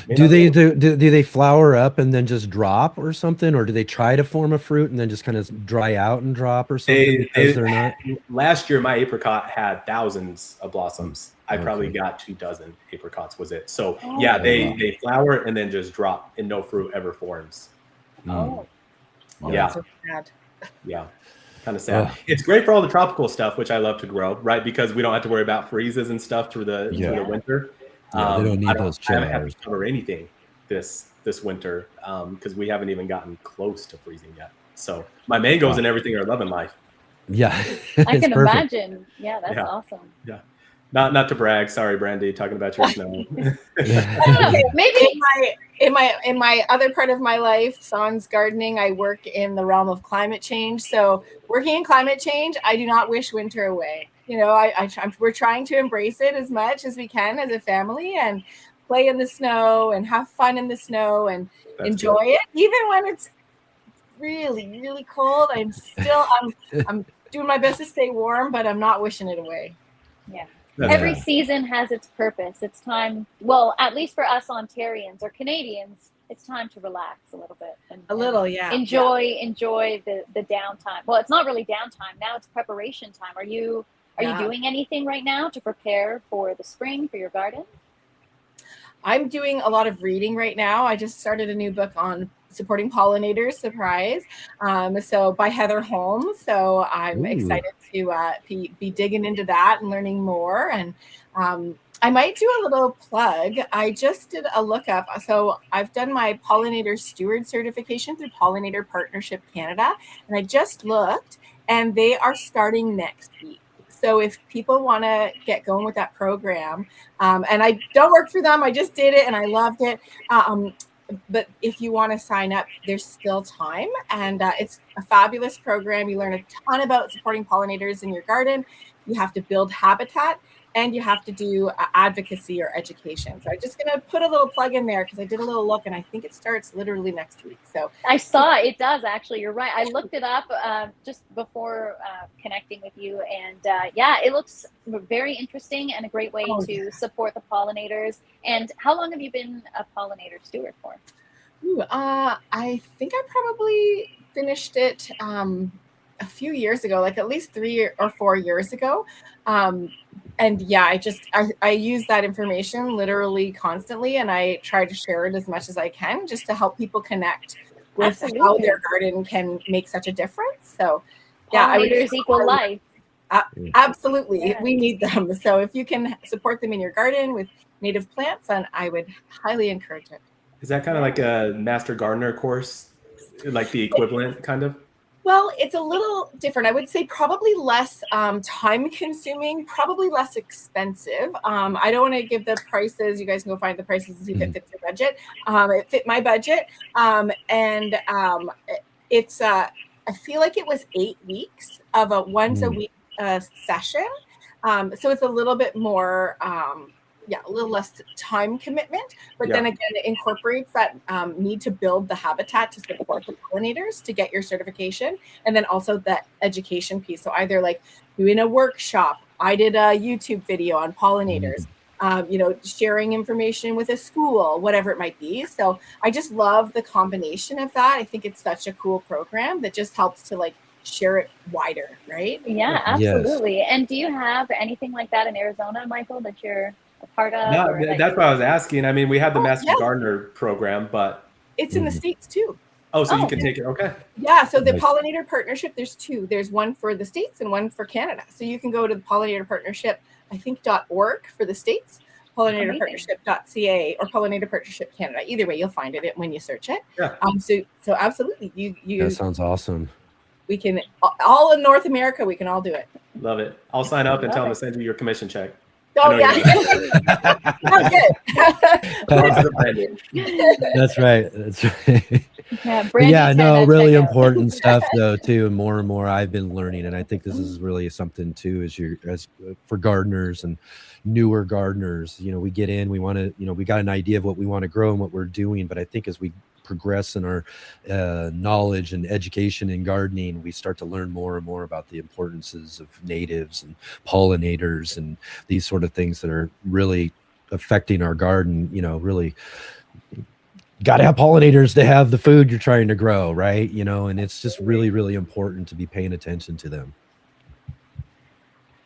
Yeah. Do they flower up and then just drop or something? Or do they try to form a fruit and then just kind of dry out and drop or something? They're not. Last year, my apricot had thousands of blossoms. I probably got 24 apricots was it. So they flower and then just drop and no fruit ever forms. Oh. Yeah. That's so sad. Yeah. Kind of sad. It's great for all the tropical stuff, which I love to grow, right? Because we don't have to worry about freezes and stuff through the winter. Yeah, they don't need those chill hours. I haven't hours. had to cover anything this winter because we haven't even gotten close to freezing yet. So my mangoes and everything are loving life. Yeah, I can imagine. Yeah, that's awesome. Yeah. Not to brag. Sorry, Brandie, talking about your snow. Maybe in my other part of my life, sans gardening, I work in the realm of climate change. So working in climate change, I do not wish winter away. You know, we're trying to embrace it as much as we can as a family and play in the snow and have fun in the snow and enjoy it, even when it's really, really cold. I'm doing my best to stay warm, but I'm not wishing it away. Yeah. Every season has its purpose. It's time, well, at least for us Ontarians or Canadians, it's time to relax a little bit. Enjoy the downtime. Well, it's not really downtime. Now it's preparation time. Are you doing anything right now to prepare for the spring for your garden? I'm doing a lot of reading right now. I just started a new book on supporting pollinators, surprise. So by Heather Holmes. So I'm excited to be digging into that and learning more. And I might do a little plug. I just did a lookup. So I've done my pollinator steward certification through Pollinator Partnership Canada. And I just looked and they are starting next week. So if people want to get going with that program, and I don't work for them, I just did it and I loved it. But if you want to sign up, there's still time. And it's a fabulous program. You learn a ton about supporting pollinators in your garden. You have to build habitat and you have to do advocacy or education. So I'm just going to put a little plug in there because I did a little look and I think it starts literally next week. So I saw it does actually. You're right. I looked it up just before connecting with you. And it looks very interesting and a great way to support the pollinators. And how long have you been a pollinator steward for? I think I probably finished it a few years ago, like at least 3 or 4 years ago. And yeah, I use that information literally constantly, and I try to share it as much as I can just to help people connect with how their garden can make such a difference. So yeah, pollinators equal life. Absolutely. Yeah. We need them. So if you can support them in your garden with native plants, then I would highly encourage it. Is that kind of like a master gardener course, like the equivalent kind of? Well, it's a little different. I would say probably less time consuming, probably less expensive. I don't want to give the prices. You guys can go find the prices and see if it fits your budget. It fit my budget. It's, I feel like it was 8 weeks of a once a week session. So it's a little bit more, a little less time commitment, but then again, it incorporates that need to build the habitat to support the pollinators to get your certification. And then also that education piece. So either like doing a workshop, I did a YouTube video on pollinators, sharing information with a school, whatever it might be. So I just love the combination of that. I think it's such a cool program that just helps to like share it wider, right? Yeah, Yes. absolutely. And do you have anything like that in Arizona, Michael, that you're a part of? No, or that that's what I was asking. I mean, we have the Oh, Master yeah. Gardener program, but It's in the States too. so you Oh. can take it. Okay. Yeah, so the Nice. pollinator partnership, there's two. There's one for the States and one for Canada. So you can go to the pollinator partnership, I think .org for the States, pollinatorpartnership.ca, or Pollinator Partnership Canada. Either way, you'll find it when you search it. Yeah. So absolutely, That sounds awesome. we can all in North America, we can all do it. Love it. I'll sign up and tell them Love to send you your commission check. Oh I know yeah. you Oh, good. That's right. That's right. Yeah, Brandie Yeah, 10 no, at really checkout. important stuff though too, and more I've been learning, and I think this is really something too, as for gardeners and newer gardeners. You know, we get in, we want to, you know, we got an idea of what we want to grow and what we're doing, but I think as we progress in our knowledge and education in gardening, we start to learn more and more about the importances of natives and pollinators and these sort of things that are really affecting our garden. You know, really got to have pollinators to have the food you're trying to grow, right? You know, and it's just really, really important to be paying attention to them.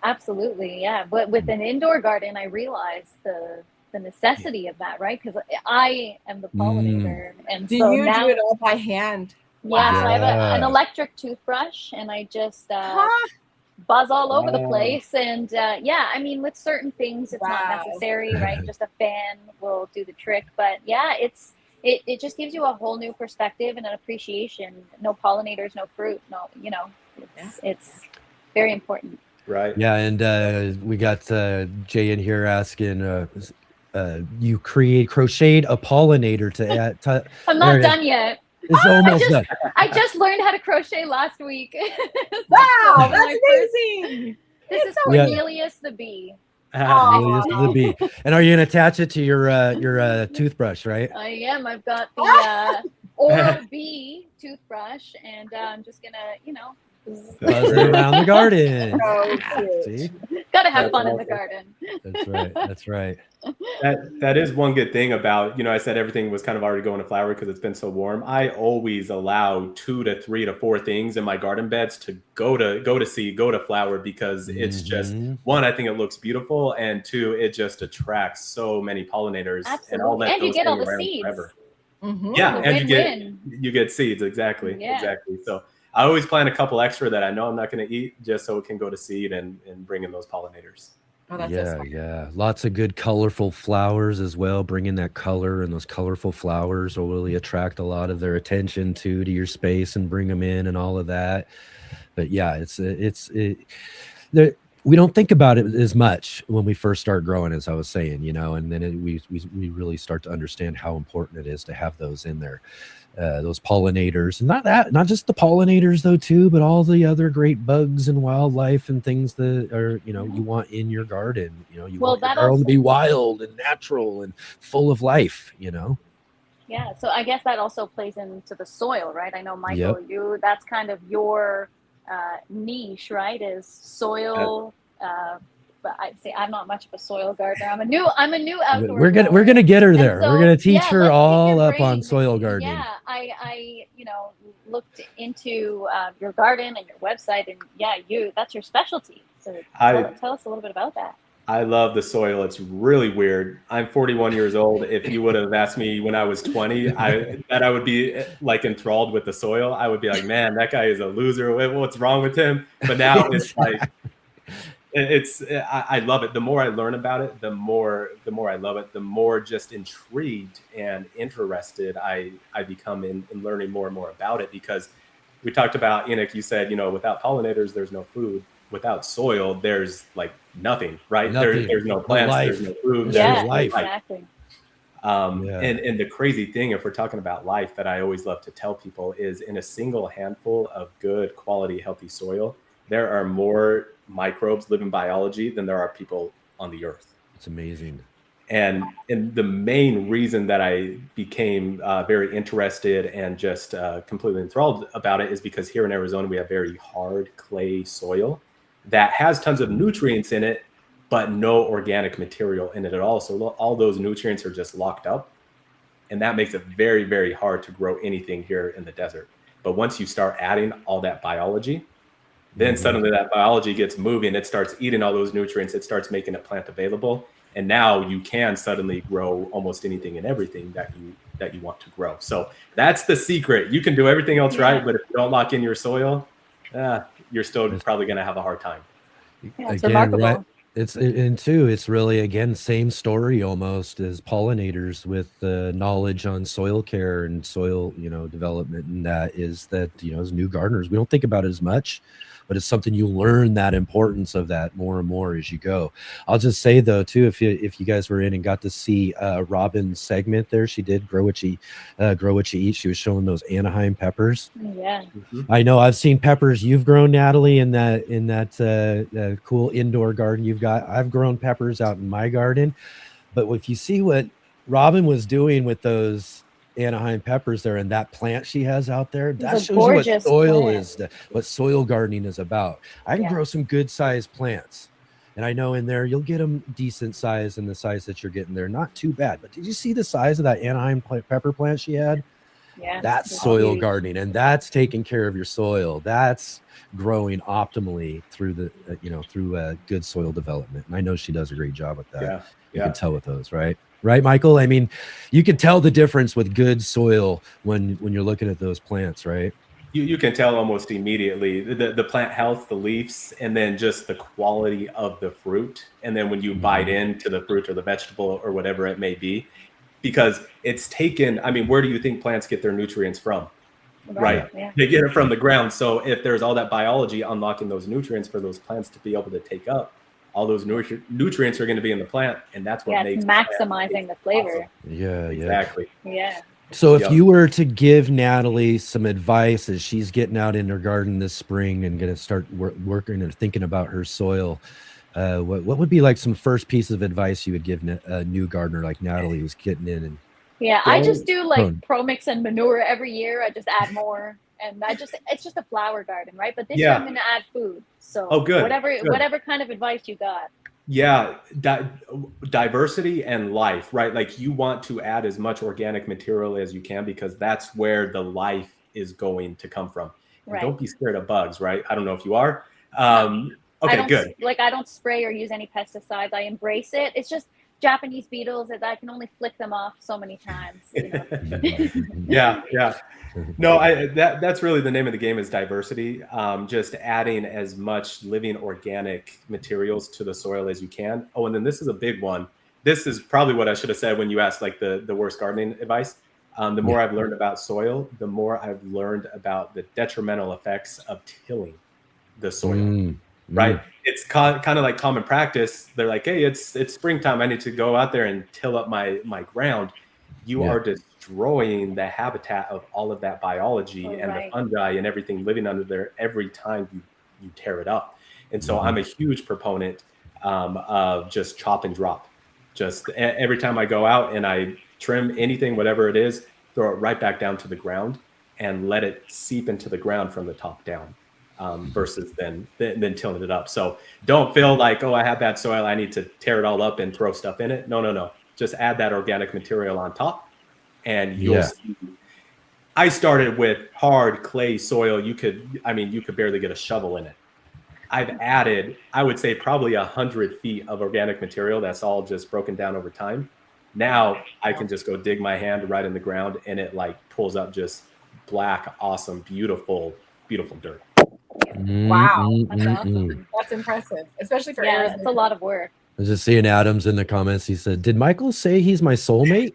Absolutely, yeah. But with an indoor garden, I realized the necessity of that, right? Because I am the pollinator, and Do so you now do it all by hand? yeah, so I have an Yeah. electric toothbrush, and I just buzz all over the place. And yeah, I mean, with certain things, it's not Wow. necessary, right? Just a fan will do the trick. But yeah, it just gives you a whole new perspective and an appreciation. No pollinators, no fruit, no, you know, it's very important. Right. Yeah, and we got Jay in here asking, you crocheted a pollinator to add. I'm not done yet. It's almost done. I just learned how to crochet last week. Wow, that's amazing. This is Yeah. Cornelius the bee. Really is the bee. And are you gonna attach it to your toothbrush, right? I am. I've got the Oral-B toothbrush, and I'm just gonna, you know, Buzz it around the garden. So cute. See? gotta have fun in the garden. That's right. That's right. That is one good thing about, you know, I said everything was kind of already going to flower because it's been so warm. I always allow 2 to 3 to 4 things in my garden beds to go to seed, go to flower, because it's just, one, I think it looks beautiful, and 2, it just attracts so many pollinators. Absolutely. And I'll let And you those get all hang the around seeds. forever. Mhm. Yeah, and Win-win. you get seeds. Exactly. Yeah. Exactly. So I always plant a couple extra that I know I'm not going to eat, just so it can go to seed and bring in those pollinators. Oh, that's so Yeah, smart. yeah. Lots of good colorful flowers as well. Bringing that color, and those colorful flowers will really attract a lot of their attention to your space and bring them in and all of that. But yeah, we don't think about it as much when we first start growing, as I was saying, you know, and then we really start to understand how important it is to have those in there. Those pollinators, and not just the pollinators though too, but all the other great bugs and wildlife and things that are, you know, you want in your garden. You know, you want your garden to be wild and natural and full of life, you know. Yeah, so I guess that also plays into the soil, right? I know, Michael, that's kind of your niche, right? Is soil. But I'd say I'm not much of a soil gardener. I'm a new outdoor. We're gonna get her there. So, we're gonna teach yeah, her let's pick all your up on brain. soil gardening. Yeah, I you know, looked into your garden and your website, and yeah, that's your specialty. So tell us a little bit about that. I love the soil. It's really weird. I'm 41 years old. If you would have asked me when I was 20, that I would be like enthralled with the soil, I would be like, man, that guy is a loser. What's wrong with him? But now it's like, I love it. The more I learn about it, the more I love it, the more just intrigued and interested I become in learning more and more about it. Because we talked about, Enoch, you said, you know, without pollinators, there's no food. Without soil, there's like nothing, right? There's no plants, there's no food, Yeah, there's life. exactly. And the crazy thing, if we're talking about life, that I always love to tell people is, in a single handful of good quality, healthy soil, there are more microbes living biology than there are people on the earth. It's amazing. And the main reason that I became very interested and just completely enthralled about it is because here in Arizona, we have very hard clay soil that has tons of nutrients in it, but no organic material in it at all. So all those nutrients are just locked up. And that makes it very, very hard to grow anything here in the desert. But once you start adding all that biology, then suddenly that biology gets moving. It starts eating all those nutrients. It starts making a plant available. And now you can suddenly grow almost anything and everything that you want to grow. So that's the secret. You can do everything else right, but if you don't lock in your soil, you're still probably going to have a hard time. Yeah, it's Again, remarkable. right? It's really, again, same story almost as pollinators with knowledge on soil care and soil, development. And that is that, as new gardeners, we don't think about it as much, but it's something you learn that importance of that more and more as you go. I'll just say though, too, if you guys were in and got to see Robin's segment there, she did Grow What You Eat. She was showing those Anaheim peppers. Yeah. I know I've seen peppers you've grown, Natalie, in that cool indoor garden you've got. I've grown peppers out in my garden, but if you see what Robin was doing with those Anaheim peppers there and that plant she has out there, that shows you what soil is, what soil gardening is about. I can grow some good sized plants, and I know in there you'll get them decent size, and the size that you're getting there, not too bad. But did you see the size of that Anaheim pepper plant she had? Yeah, that's soil gardening, and that's taking care of your soil. That's growing optimally through the through good soil development. And I know she does a great job with that. You can tell with those, right, Michael? I mean, you can tell the difference with good soil when you're looking at those plants, right? You can tell almost immediately the plant health, the leaves, and then just the quality of the fruit. And then when you bite into the fruit or the vegetable or whatever it may be, because it's taken, I mean, where do you think plants get their nutrients from? Right. Yeah. They get it from the ground. So if there's all that biology unlocking those nutrients for those plants to be able to take up, all those nutrients are going to be in the plant. And that's what makes maximizing the flavor. Awesome. Yeah, exactly. Yeah. So if you were to give Natalie some advice as she's getting out in her garden this spring and going to start working and thinking about her soil, what would be like some first piece of advice you would give a new gardener like Natalie who's getting in? And I just do like pro mix and manure every year. I just add more, and it's just a flower garden, right? But this year I'm going to add food. So whatever kind of advice you got. Yeah, diversity and life, right? Like you want to add as much organic material as you can because that's where the life is going to come from. Right. Don't be scared of bugs, right? I don't know if you are. Okay, good. I don't spray or use any pesticides. I embrace it. It's just Japanese beetles that I can only flick them off so many times. Yeah. No, that's really the name of the game is diversity. Just adding as much living organic materials to the soil as you can. Oh, and then this is a big one. This is probably what I should have said when you asked like the worst gardening advice. The more I've learned about soil, the more I've learned about the detrimental effects of tilling the soil. Right. It's kind of like common practice. They're like, hey, it's springtime. I need to go out there and till up my ground. You are destroying the habitat of all of that biology and the fungi and everything living under there every time you tear it up. And so I'm a huge proponent of just chop and drop. Just every time I go out and I trim anything, whatever it is, throw it right back down to the ground and let it seep into the ground from the top down. Versus then tilling it up. So don't feel like, oh, I have bad soil, I need to tear it all up and throw stuff in it. No. Just add that organic material on top and you'll see. I started with hard clay soil. You could barely get a shovel in it. I've added, I would say probably 100 feet of organic material that's all just broken down over time. Now I can just go dig my hand right in the ground and it like pulls up just black, awesome, beautiful dirt. Wow, that's awesome. That's impressive, especially for Arizona. It's a lot of work. I was just seeing Adams in the comments. He said, "Did Michael say he's my soulmate?"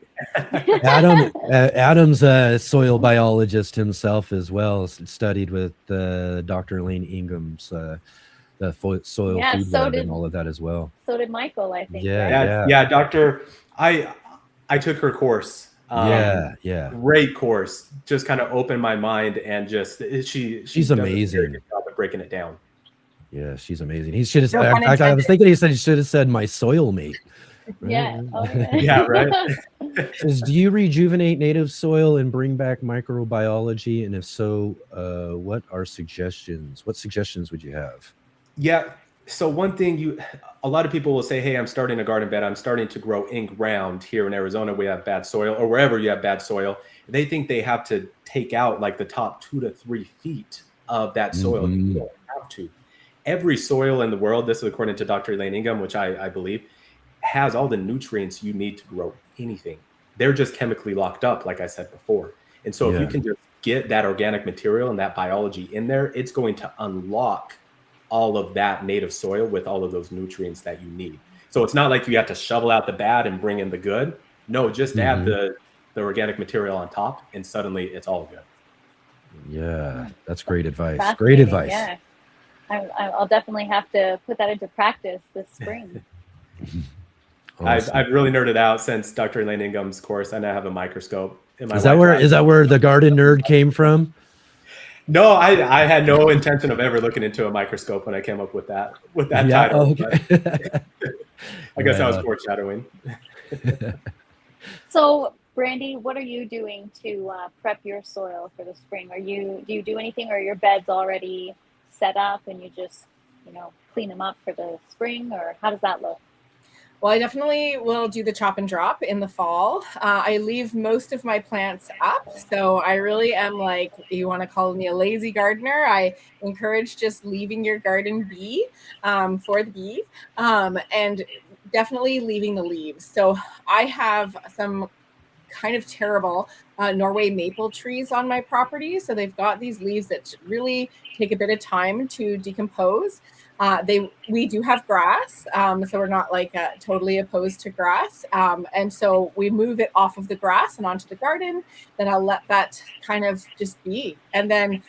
Adam's a soil biologist himself as well. Studied with Dr. Elaine Ingham's the soil food web and all of that as well. So did Michael, I think. Yeah. Doctor, I took her course. Great course. Just kind of opened my mind and just she's amazing. A very good job at breaking it down. Yeah, she's amazing. He should have. In fact, I was thinking he should have said my soil mate. Right? Yeah. Yeah. Right. Says, do you rejuvenate native soil and bring back microbiology? And if so, what are suggestions? What suggestions would you have? Yeah. So one thing a lot of people will say, hey, I'm starting a garden bed. I'm starting to grow in ground here in Arizona. We have bad soil, or wherever you have bad soil. They think they have to take out like the top 2 to 3 feet of that soil. You don't have to. Every soil in the world, this is according to Dr. Elaine Ingham, which I believe, has all the nutrients you need to grow anything. They're just chemically locked up, like I said before. And so if you can just get that organic material and that biology in there, it's going to unlock all of that native soil with all of those nutrients that you need. So it's not like you have to shovel out the bad and bring in the good. No, just add the organic material on top and suddenly it's all good. Yeah, that's great advice. Great advice. Yeah. I'll definitely have to put that into practice this spring. Awesome. I've really nerded out since Dr. Elaine Ingham's course. I now have a microscope in my Is that where the garden nerd came from? No, I had no intention of ever looking into a microscope when I came up with that title. Oh, okay. I guess I was foreshadowing. So, Brandie, what are you doing to prep your soil for the spring? Do you do anything, or are your beds already set up and you just, clean them up for the spring, or how does that look? Well, I definitely will do the chop and drop in the fall. I leave most of my plants up. So I really am like, you want to call me a lazy gardener. I encourage just leaving your garden be for the bees, and definitely leaving the leaves. So I have some kind of terrible Norway maple trees on my property. So they've got these leaves that really take a bit of time to decompose. We do have grass, so we're not like totally opposed to grass. And so we move it off of the grass and onto the garden. Then I'll let that kind of just be. And then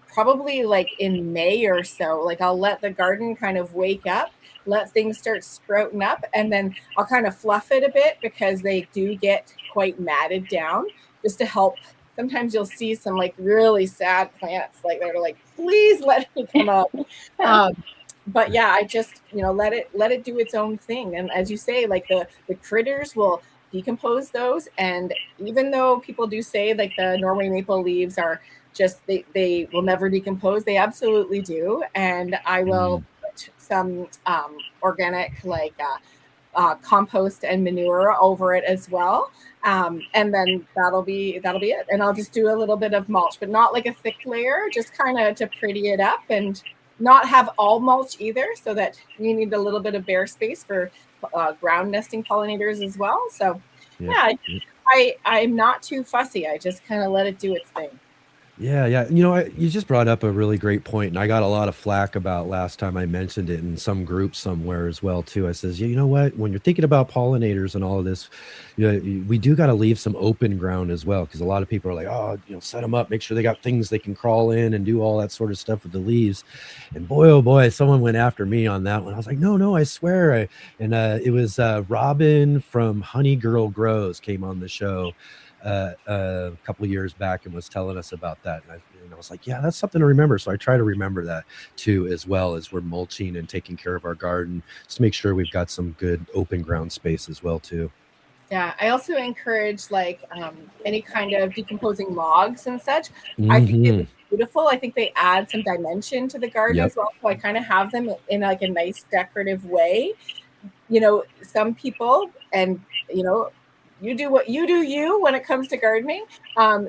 probably like in May or so, like I'll let the garden kind of wake up, let things start sprouting up, and then I'll kind of fluff it a bit because they do get quite matted down, just to help. Sometimes you'll see some like really sad plants, like they're like, please let me come up. But yeah, I just, let it do its own thing. And as you say, like the critters will decompose those. And even though people do say like the Norway maple leaves are just, they will never decompose, they absolutely do. And I will put some organic like compost and manure over it as well. And then that'll be it. And I'll just do a little bit of mulch, but not like a thick layer, just kind of to pretty it up, and not have all mulch either, so that you need a little bit of bare space for ground nesting pollinators as well. So yeah, I'm not too fussy. I just kind of let it do its thing. Yeah. You just brought up a really great point, and I got a lot of flack about last time I mentioned it in some group somewhere as well too. I says, you know what? When you're thinking about pollinators and all of this, we do got to leave some open ground as well, because a lot of people are like, oh, set them up, make sure they got things they can crawl in and do all that sort of stuff with the leaves. And boy, oh boy, someone went after me on that one. I was like, no, I swear. It was Robin from Honey Girl Grows came on the show a couple of years back and was telling us about that. And I was like, yeah, that's something to remember. So I try to remember that too, as well as we're mulching and taking care of our garden, just to make sure we've got some good open ground space as well too. Yeah, I also encourage like any kind of decomposing logs and such. I think it's beautiful. I think they add some dimension to the garden as well. So I kind of have them in like a nice decorative way. Some people, and you do what you do when it comes to gardening.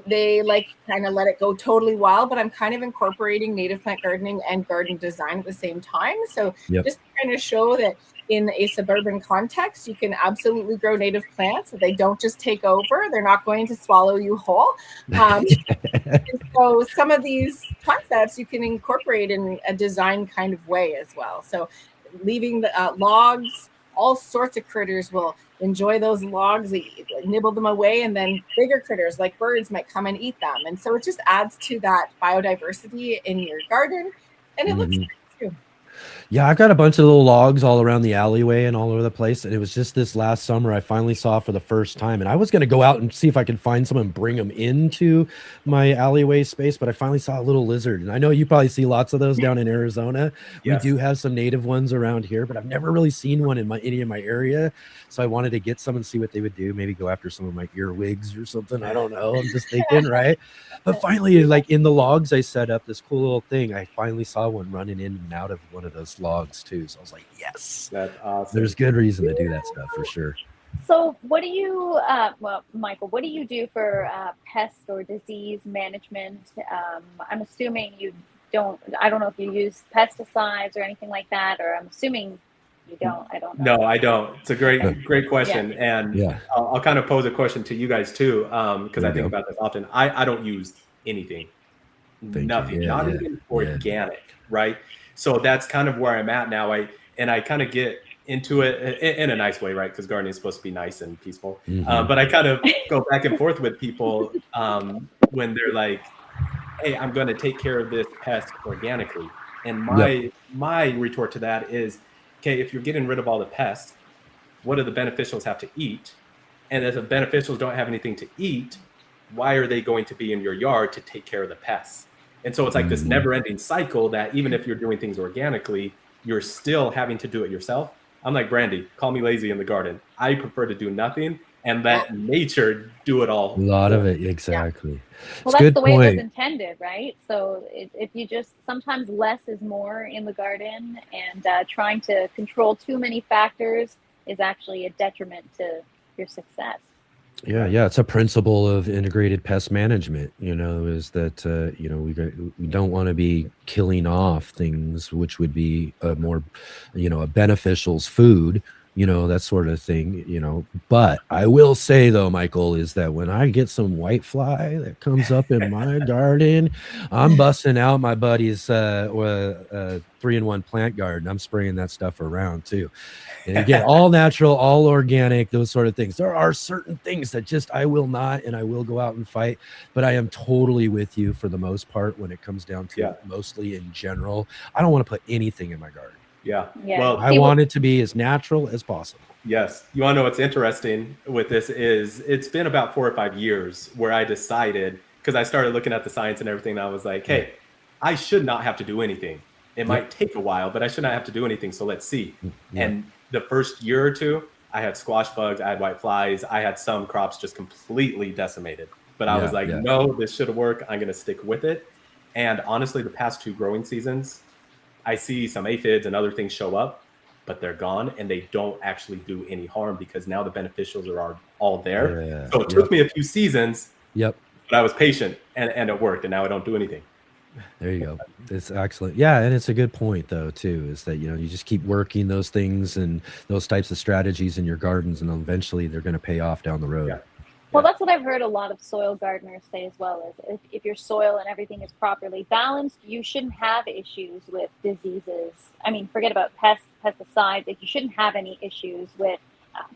They like kind of let it go totally wild, but I'm kind of incorporating native plant gardening and garden design at the same time. So just to kind of show that in a suburban context, you can absolutely grow native plants. So they don't just take over. They're not going to swallow you whole. So some of these concepts you can incorporate in a design kind of way as well. So leaving the logs, all sorts of critters will enjoy those logs, nibble them away, and then bigger critters like birds might come and eat them. And so it just adds to that biodiversity in your garden, and it looks great too. Yeah, I've got a bunch of little logs all around the alleyway and all over the place. And it was just this last summer I finally saw for the first time. And I was going to go out and see if I could find some and bring them into my alleyway space. But I finally saw a little lizard. And I know you probably see lots of those down in Arizona. Yes. We do have some native ones around here, but I've never really seen one in any of my area. So I wanted to get some and see what they would do. Maybe go after some of my earwigs or something. I don't know. I'm just thinking, right? But finally, like in the logs I set up this cool little thing. I finally saw one running in and out of one of those logs too. So I was like, yes, That's awesome. there's good reason to do that stuff for sure. So what do you, well, Michael, what do you do for pest or disease management? I'm assuming you don't, I don't know if you use pesticides or anything like that, or I'm assuming you don't, I don't know. No, I don't. It's a great question. Yeah. And I'll kind of pose a question to you guys too, because I think about this often. I don't use anything, nothing, not even organic, right? So that's kind of where I'm at now. I kind of get into it in a nice way, right? Because gardening is supposed to be nice and peaceful. But I kind of go back and forth with people when they're like, hey, I'm going to take care of this pest organically. And my retort to that is, okay, if you're getting rid of all the pests, what do the beneficials have to eat? And if the beneficials don't have anything to eat, why are they going to be in your yard to take care of the pests? And so it's like this never-ending cycle that even if you're doing things organically, you're still having to do it yourself. I'm like, Brandie, call me lazy in the garden. I prefer to do nothing and let nature do it all. A lot of it, exactly. Well, that's the way it was intended, right? So if you just, sometimes less is more in the garden, and trying to control too many factors is actually a detriment to your success. Yeah, it's a principle of integrated pest management, is that, we don't want to be killing off things which would be a more, a beneficial's food, that sort of thing, But I will say though, Michael, is that when I get some whitefly that comes up in my garden, I'm busting out my buddy's 3-in-1 plant garden. I'm spraying that stuff around too. And again, all natural, all organic, those sort of things. There are certain things that just I will not, and I will go out and fight, but I am totally with you for the most part when it comes down to mostly in general. I don't want to put anything in my garden. Yeah. Well, I want it to be as natural as possible. Yes. You want to know what's interesting with this is it's been about 4 or 5 years where I decided, because I started looking at the science and everything, and I was like, hey, I should not have to do anything. It might take a while, but I should not have to do anything. So let's see. And the first year or two, I had squash bugs, I had white flies, I had some crops just completely decimated. But I was like, no, this should work. I'm going to stick with it. And honestly, the past 2 growing seasons, I see some aphids and other things show up, but they're gone and they don't actually do any harm because now the beneficials are all there. So it took me a few seasons, but I was patient and it worked, and now I don't do anything. There you go. It's excellent. Yeah, and it's a good point though too, is that you just keep working those things and those types of strategies in your gardens, and eventually they're going to pay off down the road. Well, that's what I've heard a lot of soil gardeners say as well, is if your soil and everything is properly balanced, you shouldn't have issues with diseases. I mean, forget about pesticides. Like, you shouldn't have any issues with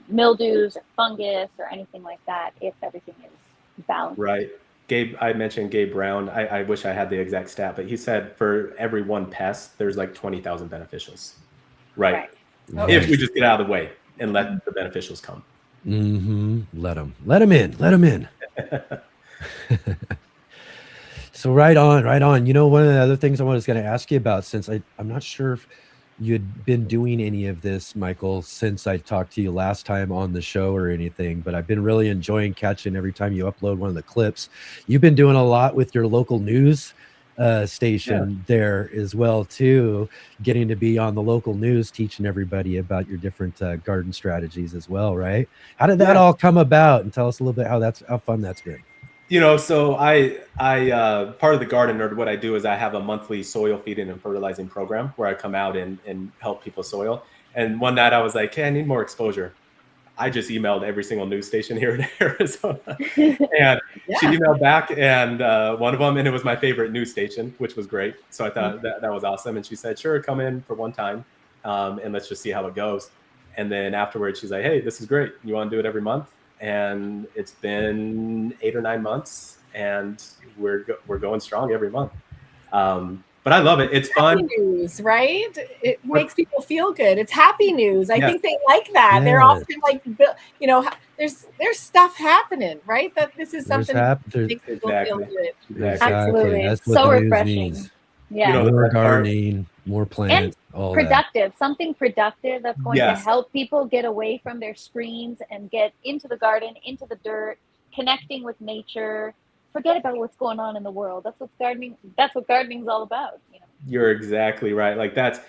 mildews or fungus or anything like that if everything is balanced. Right. I mentioned Gabe Brown. I wish I had the exact stat, but he said for every one pest, there's like 20,000 beneficials. Right. If we just get out of the way and let the beneficials come. Let them in. So right on. One of the other things I was going to ask you about, since I'm not sure if you'd been doing any of this, Michael, since I talked to you last time on the show or anything, but I've been really enjoying catching every time you upload one of the clips. You've been doing a lot with your local news station there as well too, getting to be on the local news, teaching everybody about your different garden strategies as well, right? How did that all come about? And tell us a little bit how fun that's been. So I part of the Garden Nerd, what I do is I have a monthly soil feeding and fertilizing program where I come out and help people soil. And one night I was like, hey, I need more exposure. I just emailed every single news station here in Arizona. And she emailed back, and one of them, and it was my favorite news station, which was great. So I thought that was awesome. And she said, sure, come in for one time and let's just see how it goes. And then afterwards, she's like, hey, this is great. You want to do it every month? And it's been 8 or 9 months, and we're going strong every month. But I love it. It's fun. Happy news, right? It makes people feel good. It's happy news. I think they like that. They're often like, there's stuff happening, right? That this is something that makes people feel good. Absolutely. That's what so the news refreshing. needs. Yeah. More gardening, more plants, and productive. Something productive that's going to help people get away from their screens and get into the garden, into the dirt, connecting with nature. Forget about what's going on in the world. That's what gardening's all about. You're exactly right. Like that's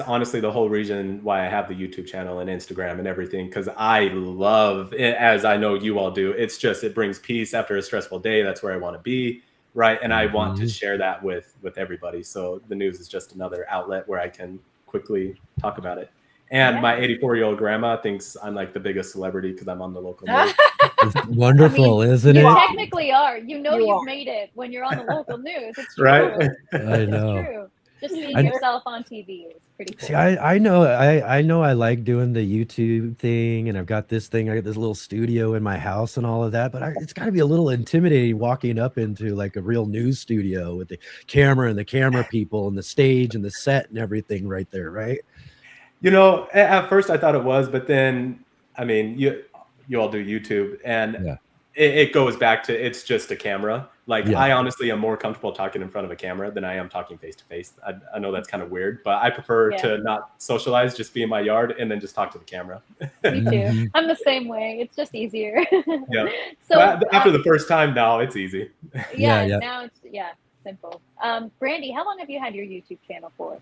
honestly the whole reason why I have the YouTube channel and Instagram and everything, because I love it, as I know you all do. It's just, it brings peace after a stressful day. That's where I want to be. Right. And I want to share that with everybody. So the news is just another outlet where I can quickly talk about it. And my 84-year-old grandma thinks I'm like the biggest celebrity because I'm on the local news. It's wonderful, isn't You it? technically are. You know you've made it when you're on the local news. It's true. Right? I know. It's true. Just seeing yourself on TV is pretty cool. See, I know I like doing the YouTube thing, and I've got this thing. I got this little studio in my house and all of that, but it's got to be a little intimidating walking up into like a real news studio with the camera and the camera people and the stage and the set and everything right there, right? You know, at first I thought it was, but then, I mean, you all do YouTube, and it goes back to, it's just a camera. Like I honestly am more comfortable talking in front of a camera than I am talking face to face. I know that's kind of weird, but I prefer to not socialize, just be in my yard and then just talk to the camera. Me too. I'm the same way. It's just easier. Yeah. So but after the first time, now it's easy. Now it's simple. Brandie, how long have you had your YouTube channel for?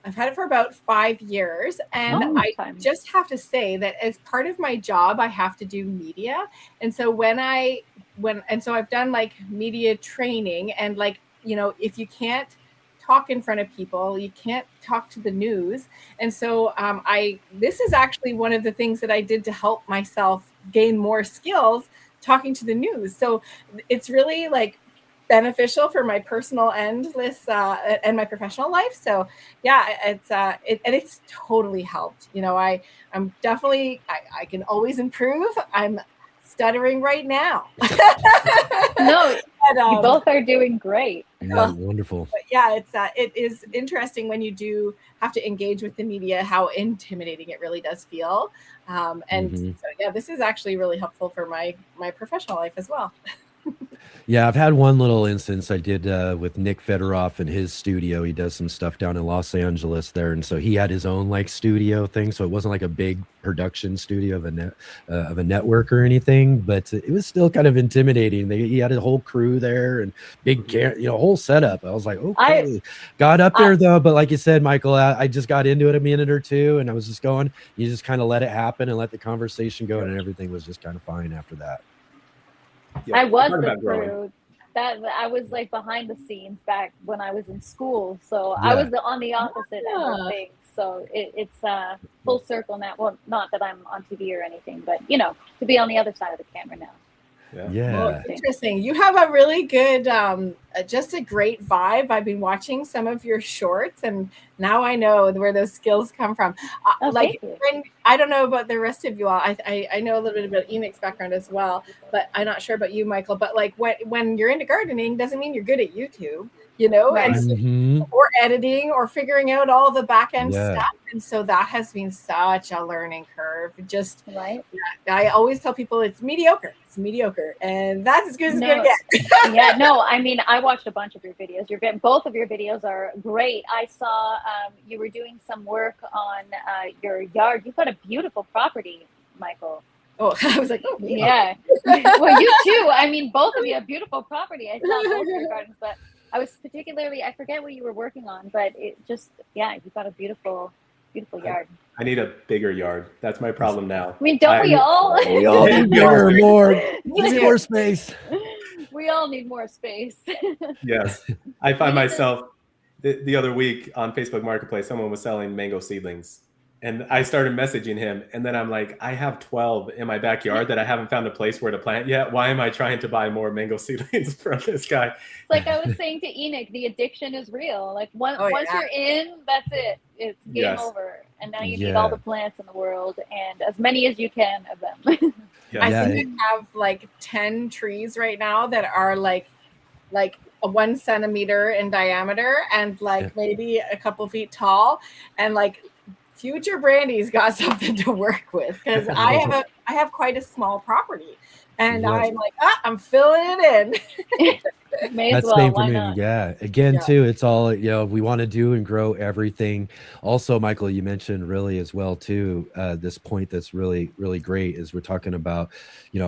I've had it for about 5 years, and I just have to say that as part of my job, I have to do media. And so so I've done like media training, and like, you know, if you can't talk in front of people, you can't talk to the news. And so this is actually one of the things that I did to help myself gain more skills talking to the news. So it's really like beneficial for my personal and my professional life. So it's totally helped. You know, I'm definitely, I can always improve. I'm stuttering right now. No, but, you both are doing great. Yeah, wonderful. But yeah, it is interesting when you do have to engage with the media, how intimidating it really does feel. So yeah, this is actually really helpful for my professional life as well. Yeah, I've had one little instance I did with Nick Federoff in his studio. He does some stuff down in Los Angeles there, and so he had his own like studio thing. So it wasn't like a big production studio of a network or anything, but it was still kind of intimidating. He had a whole crew there and big whole setup. I was like, okay, got up there though. But like you said, Michael, I just got into it a minute or two, and I was just going. You just kind of let it happen and let the conversation go, and everything was just kind of fine after that. I was the crew. I was like behind the scenes back when I was in school, so I was on the opposite end of things. So it's full circle now. Well, not that I'm on TV or anything, but you know, to be on the other side of the camera now. Yeah. Interesting. You have a really good, just a great vibe. I've been watching some of your shorts, and now I know where those skills come from. I don't know about the rest of you all. I know a little bit about Enid's background as well, but I'm not sure about you, Michael. But like when you're into gardening, doesn't mean you're good at YouTube, you know, or editing or figuring out all the back end stuff. And so that has been such a learning curve. Just I always tell people it's mediocre. It's mediocre, and that's as good as it's gonna get. I mean, I watched a bunch of your videos. Both of your videos are great. I saw you were doing some work on your yard. You've got a beautiful property, Michael. Oh, I was like, yeah. Well, you too. I mean, both of you have beautiful property. I saw both your gardens, but I was particularly, I forget what you were working on, but it just, you've got a beautiful yard. I need a bigger yard. That's my problem now. I mean, don't we all? We all need more space. We all need more space. Yes. I find myself the other week on Facebook Marketplace, someone was selling mango seedlings. And I started messaging him, and then I'm like, I have 12 in my backyard that I haven't found a place where to plant yet. Why am I trying to buy more mango seedlings from this guy? It's like I was saying to Enoch, the addiction is real. Like once you're in, that's it. It's game over. And now you need all the plants in the world and as many as you can of them. I think I have like 10 trees right now that are like a 1 centimeter in diameter and like maybe a couple feet tall, and like future Brandie's got something to work with, because I have quite a small property, and I'm like, I'm filling it in. May as That's well. same for Why me. not? Yeah. Again, Yeah. too, it's all, we want to do and grow everything. Also, Michael, you mentioned really as well, too, this point that's really, really great is we're talking about,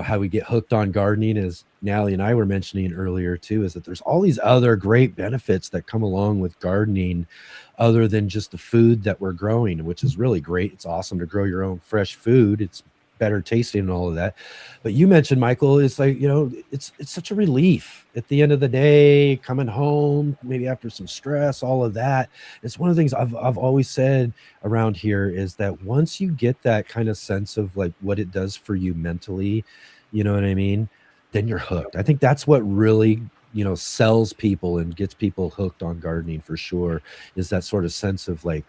how we get hooked on gardening, as Natalie and I were mentioning earlier, too, is that there's all these other great benefits that come along with gardening other than just the food that we're growing, which is really great. It's awesome to grow your own fresh food. It's better tasting and all of that. But you mentioned, Michael, it's like, it's such a relief at the end of the day, coming home, maybe after some stress, all of that. It's one of the things I've always said around here is that once you get that kind of sense of like what it does for you mentally, you know what I mean? Then you're hooked. I think that's what really, sells people and gets people hooked on gardening for sure, is that sort of sense of like,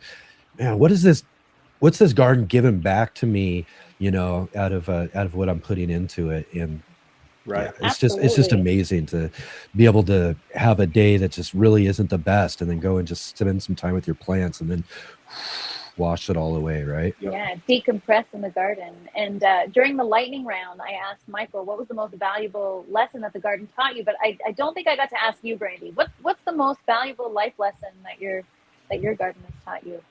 man, what's this garden giving back to me, out of what I'm putting into it? And Right. yeah, it's just Absolutely. amazing to be able to have a day that just really isn't the best and then go and just spend some time with your plants and then wash it all away, right? Yep. Yeah, decompress in the garden. And during the lightning round, I asked Michael, what was the most valuable lesson that the garden taught you? But I don't think I got to ask you, Brandie. What's the most valuable life lesson that your garden has taught you?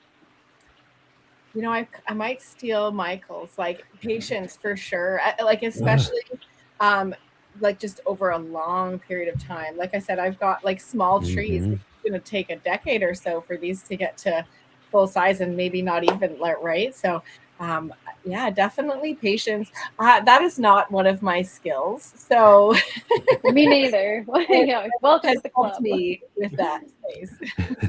I might steal Michael's, like patience for sure. Like especially like just over a long period of time. Like I said, I've got like small trees. Mhm. It's going to take a decade or so for these to get to full size and maybe not even right. So yeah, definitely patience. That is not one of my skills. So Me neither. Yeah, welcome has to the helped club. me with that space.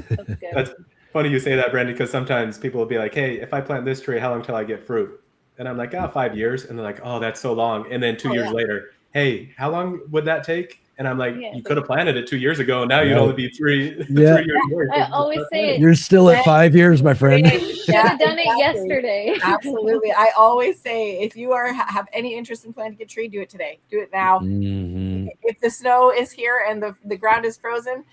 That's good. That's funny you say that, Brandie, because sometimes people will be like, hey, if I plant this tree, how long till I get fruit? And I'm like, 5 years. And they're like, oh, that's so long. And then 2 years yeah. later, hey, how long would that take? And I'm like, Yeah, you could have planted it 2 years ago. Now you'd Right. only be three Yeah. 3 years more. I always say You're still at 5 years, my friend. should have done it yesterday. Absolutely. I always say if you have any interest in planting a tree, do it today. Do it now. Mhm. If the snow is here and the ground is frozen,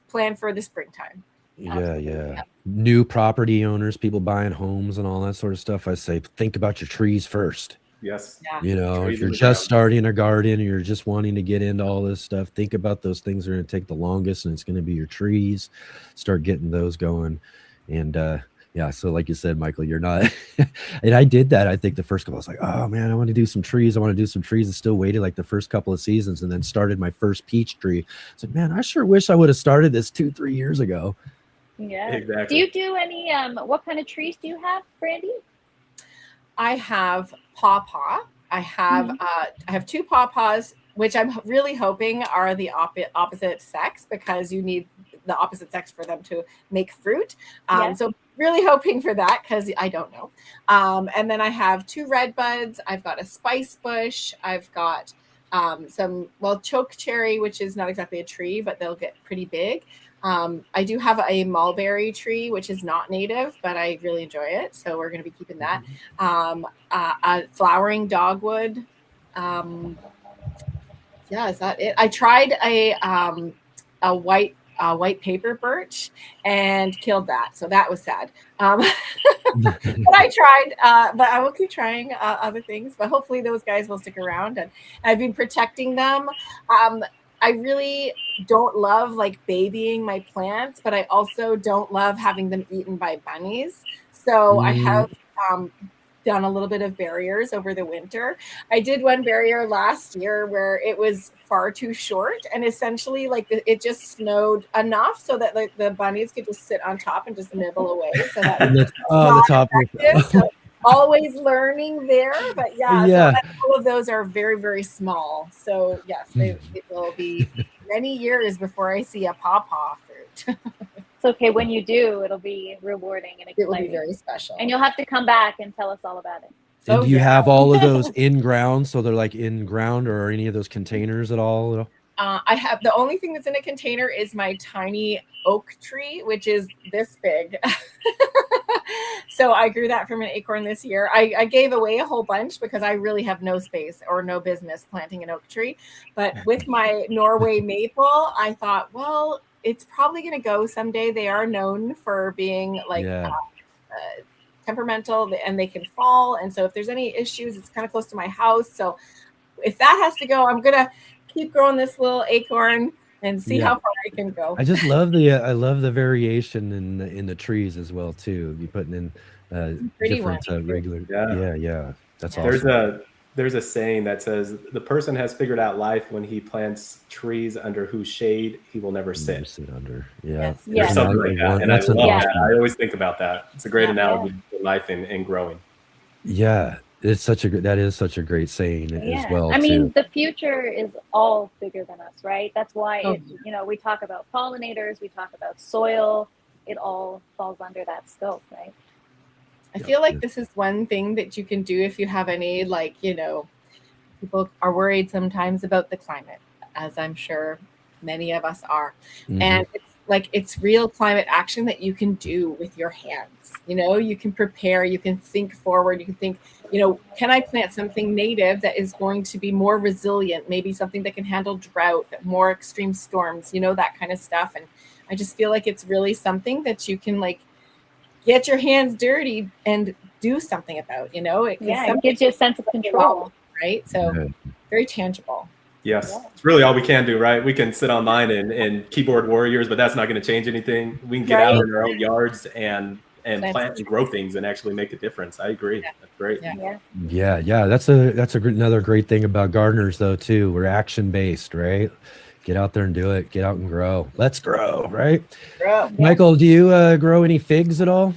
plan for the springtime. Yeah. New property owners, people buying homes and all that sort of stuff. I say, think about your trees first. Yes. Yeah. If you're just starting a garden or you're just wanting to get into all this stuff, think about those things that are going to take the longest, and it's going to be your trees. Start getting those going. And yeah, so like you said, Michael, you're not, and I did that. I think the first couple, I was like, oh man, I want to do some trees. And still waited like the first couple of seasons and then started my first peach tree. I said, man, I sure wish I would have started this 2-3 years ago. Yeah. Exactly. Do you do any what kind of trees do you have, Brandie? I have pawpaw. I have two pawpaws, which I'm really hoping are the opposite sex, because you need the opposite sex for them to make fruit. Yeah. So really hoping for that, because I don't know. And then I have two red buds. I've got a spice bush. I've got some choke cherry, which is not exactly a tree, but they'll get pretty big. I do have a mulberry tree, which is not native, but I really enjoy it. So we're going to be keeping that. A flowering dogwood. Yeah, is that it? I tried a white paper birch and killed that. So that was sad. But I tried, but I will keep trying other things, but hopefully those guys will stick around, and I've been protecting them. I really don't love like babying my plants, but I also don't love having them eaten by bunnies. So I have done a little bit of barriers over the winter. I did one barrier last year where it was far too short, and essentially like it just snowed enough so that like the bunnies could just sit on top and just nibble away. So that was the top. so always learning there, but yeah. So all of those are very, very small. So yes, it will be many years before I see a pawpaw fruit. It's okay. When you do, it'll be rewarding and exciting. It will be very special. And you'll have to come back and tell us all about it. And do you have all of those in ground? So they're like in ground, or any of those containers at all? I have, the only thing that's in a container is my tiny oak tree, which is this big. So I grew that from an acorn this year. I gave away a whole bunch because I really have no space or no business planting an oak tree. But with my Norway maple, I thought, well, it's probably going to go someday. They are known for being like temperamental, and they can fall. And so if there's any issues, it's kind of close to my house. So if that has to go, I'm going to keep growing this little acorn and see Yeah. how far I can go. I just love the variation in the trees as well too. You putting in pretty different ones. regular. Yeah. Yeah. That's There's awesome. there's a saying that says the person has figured out life when he plants trees under whose shade he will never Never sit. sit under. Yeah. Yes. There's Yeah. something like that, and I That's an love Yeah. that. awesome. I always think about that. It's a great Yeah. analogy for life and growing. Yeah, it's such a that is such a great saying as Yeah. well I mean, too. the future is all bigger than us, right? That's why Oh, it's, we talk about pollinators, we talk about soil, it all falls under that scope, right? I feel like this is one thing that you can do if you have any, like, people are worried sometimes about the climate, as I'm sure many of us are. And it's real climate action that you can do with your hands. You can prepare, you can think forward, you can think, can I plant something native that is going to be more resilient, maybe something that can handle drought, more extreme storms, that kind of stuff. And I just feel like it's really something that you can get your hands dirty and do something about, It gives you a sense of control. Right? So very tangible. Yes, it's really all we can do, right? We can sit online and keyboard warriors, but that's not going to change anything. We can get out in our own yards and plant and grow things and actually make a difference. I agree. Yeah. That's great. Yeah. That's another great thing about gardeners though too. We're action based, right? Get out there and do it. Get out and grow. Let's grow, right? Michael, do you grow any figs at all?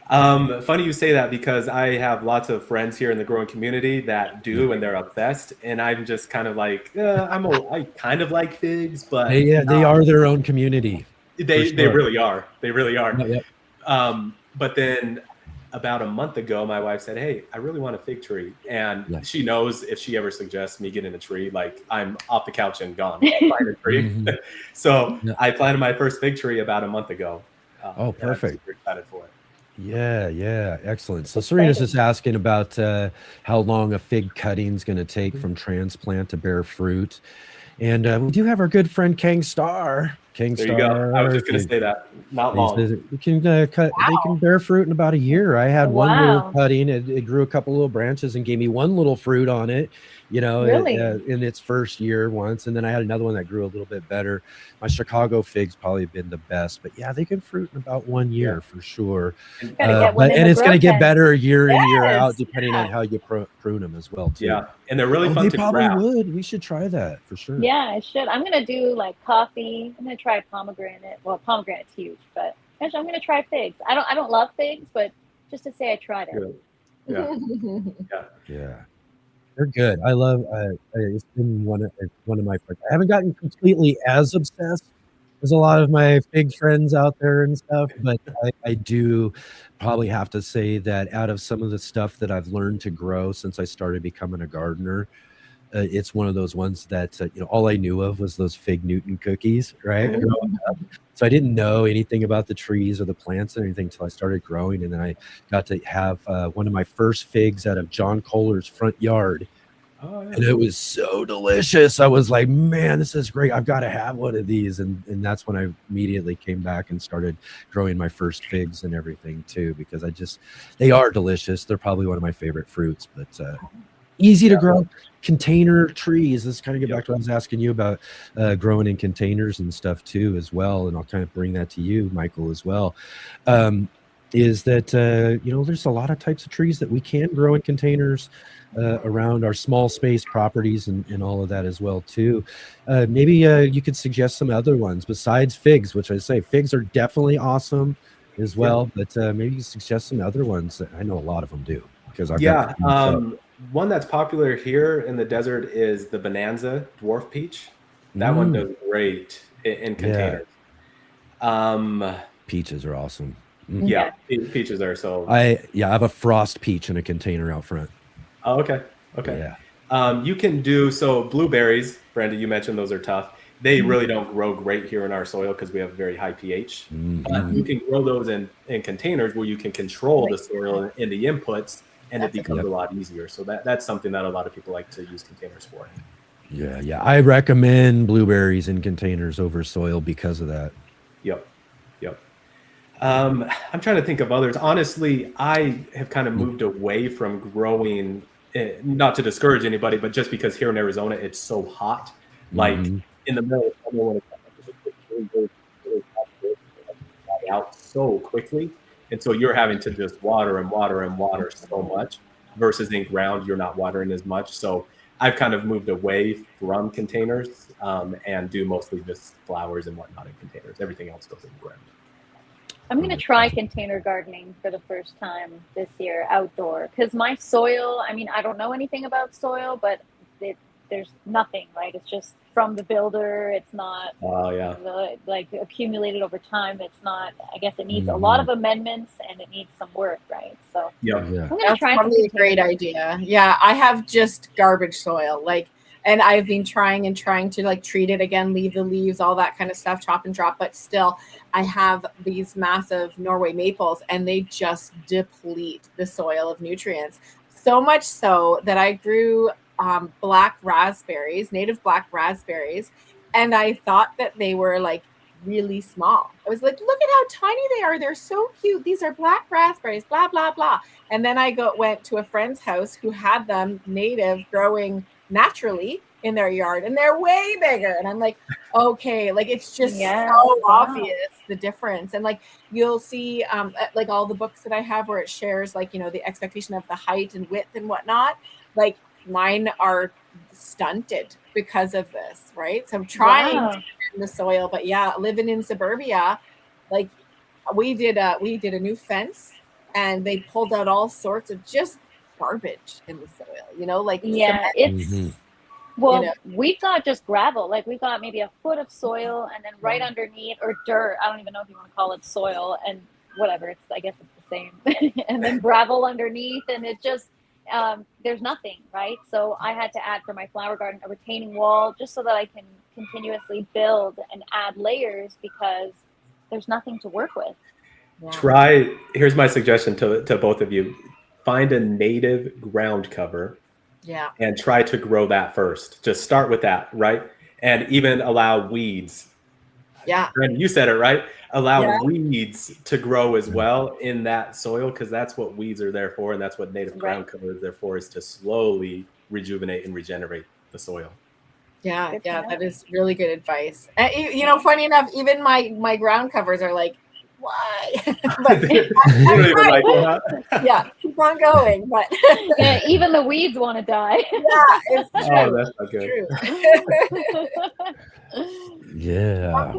Funny you say that because I have lots of friends here in the growing community that do, and they're obsessed. And I'm just kind of like, I kind of like figs, but They are their own community. They really are. They really are. Yep. But then about a month ago, my wife said, "Hey, I really want a fig tree," and she knows if she ever suggests me getting a tree, like I'm off the couch and gone. Find a tree. So I planted my first fig tree about a month ago. Oh, perfect. I'm super excited for it. Yeah, excellent. So Serena's just asking about how long a fig cutting's going to take from transplant to bear fruit. And we do have our good friend Kang Star. There you go. I was just going to say that. Not long. We can cut. They can bear fruit in about a year. I had one little cutting. It grew a couple little branches and gave me one little fruit on it. Really? In its first year once, and then I had another one that grew a little bit better. My Chicago figs probably been the best, but yeah, they can fruit in about 1 year for sure. And it's going to get better year in year out, depending on how you prune them as well too. Yeah, and they're really fun to probably grab. would. We should try that for sure. Yeah, I should. I'm gonna do like coffee. I'm gonna try pomegranate. Well, pomegranate's huge, but actually, I'm gonna try figs. I don't love figs, but just to say I tried it. Yeah. They're good. I love. It's been one of my. I haven't gotten completely as obsessed as a lot of my fig friends out there and stuff, but I do probably have to say that out of some of the stuff that I've learned to grow since I started becoming a gardener, it's one of those ones that all I knew of was those Fig Newton cookies, right? Growing up. So I didn't know anything about the trees or the plants or anything until I started growing, and then I got to have one of my first figs out of John Kohler's front yard. Oh, yeah. And it was so delicious. I was like, man, this is great. I've got to have one of these. And that's when I immediately came back and started growing my first figs and everything too, because they are delicious. They're probably one of my favorite fruits, but easy to grow. Container trees. Let's kind of get back to what I was asking you about growing in containers and stuff too, as well. And I'll kind of bring that to you, Michael, as well. Is that, there's a lot of types of trees that we can grow in containers around our small space properties and all of that as well too. Maybe you could suggest some other ones besides figs, which I say figs are definitely awesome as well, but maybe you suggest some other ones. I know a lot of them do because I've got one that's popular here in the desert is the Bonanza dwarf peach. That one does great in containers. Peaches are awesome. Yeah, peaches are so. I have a frost peach in a container out front. Oh, okay. Yeah. You can do blueberries, Brandie. You mentioned those are tough. They really don't grow great here in our soil because we have very high pH. But you can grow those in containers where you can control the soil and the inputs, and it becomes a lot easier. So that's something that a lot of people like to use containers for. Yeah. I recommend blueberries in containers over soil because of that. Yep. I'm trying to think of others. Honestly, I have kind of moved away from growing, not to discourage anybody, but just because here in Arizona, it's so hot. Like in the middle of summer when it's really die out so quickly. And so you're having to just water and water and water so much versus in ground, you're not watering as much. So I've kind of moved away from containers and do mostly just flowers and whatnot in containers. Everything else goes in the ground. I'm going to try container gardening for the first time this year outdoor, because my soil, I mean, I don't know anything about soil, but there's nothing, right? It's just from the builder. It's not like accumulated over time. It's not, I guess it needs a lot of amendments and it needs some work, right? So I'm going to try. That's probably a great idea. Yeah, I have just garbage soil, and I've been trying to like treat it again, leave the leaves, all that kind of stuff, chop and drop. But still, I have these massive Norway maples and they just deplete the soil of nutrients. So much so that I grew black raspberries, native black raspberries. And I thought that they were like really small. I was like, look at how tiny they are. They're so cute. These are black raspberries, blah, blah, blah. And then I went to a friend's house who had them native growing naturally in their yard, and they're way bigger. And I'm like, okay, like it's just so obvious the difference. And like you'll see like all the books that I have where it shares like, you know, the expectation of the height and width and whatnot, like mine are stunted because of this, right? So I'm trying to get in the soil, but yeah, living in suburbia, like we did a new fence and they pulled out all sorts of just garbage in the soil, you know, like it's well, you know, we've got just gravel, like we've got maybe a foot of soil and then right underneath, or dirt, I don't even know if you want to call it soil, and whatever, it's, I guess it's the same and then gravel underneath, and it just there's nothing, right? So I had to add for my flower garden a retaining wall just so that I can continuously build and add layers, because there's nothing to work with. Here's my suggestion to both of you. Find a native ground cover and try to grow that first. Just start with that, right? And even allow weeds. Yeah. Brandie, you said it, right? Allow weeds to grow as well in that soil, because that's what weeds are there for, and that's what native ground cover is there for, is to slowly rejuvenate and regenerate the soil. Yeah, that is really good advice. You know, funny enough, even my ground covers are like, why? But yeah, keep on going. But yeah, even the weeds want to die. Yeah, it's true. Oh, that's not good. Yeah.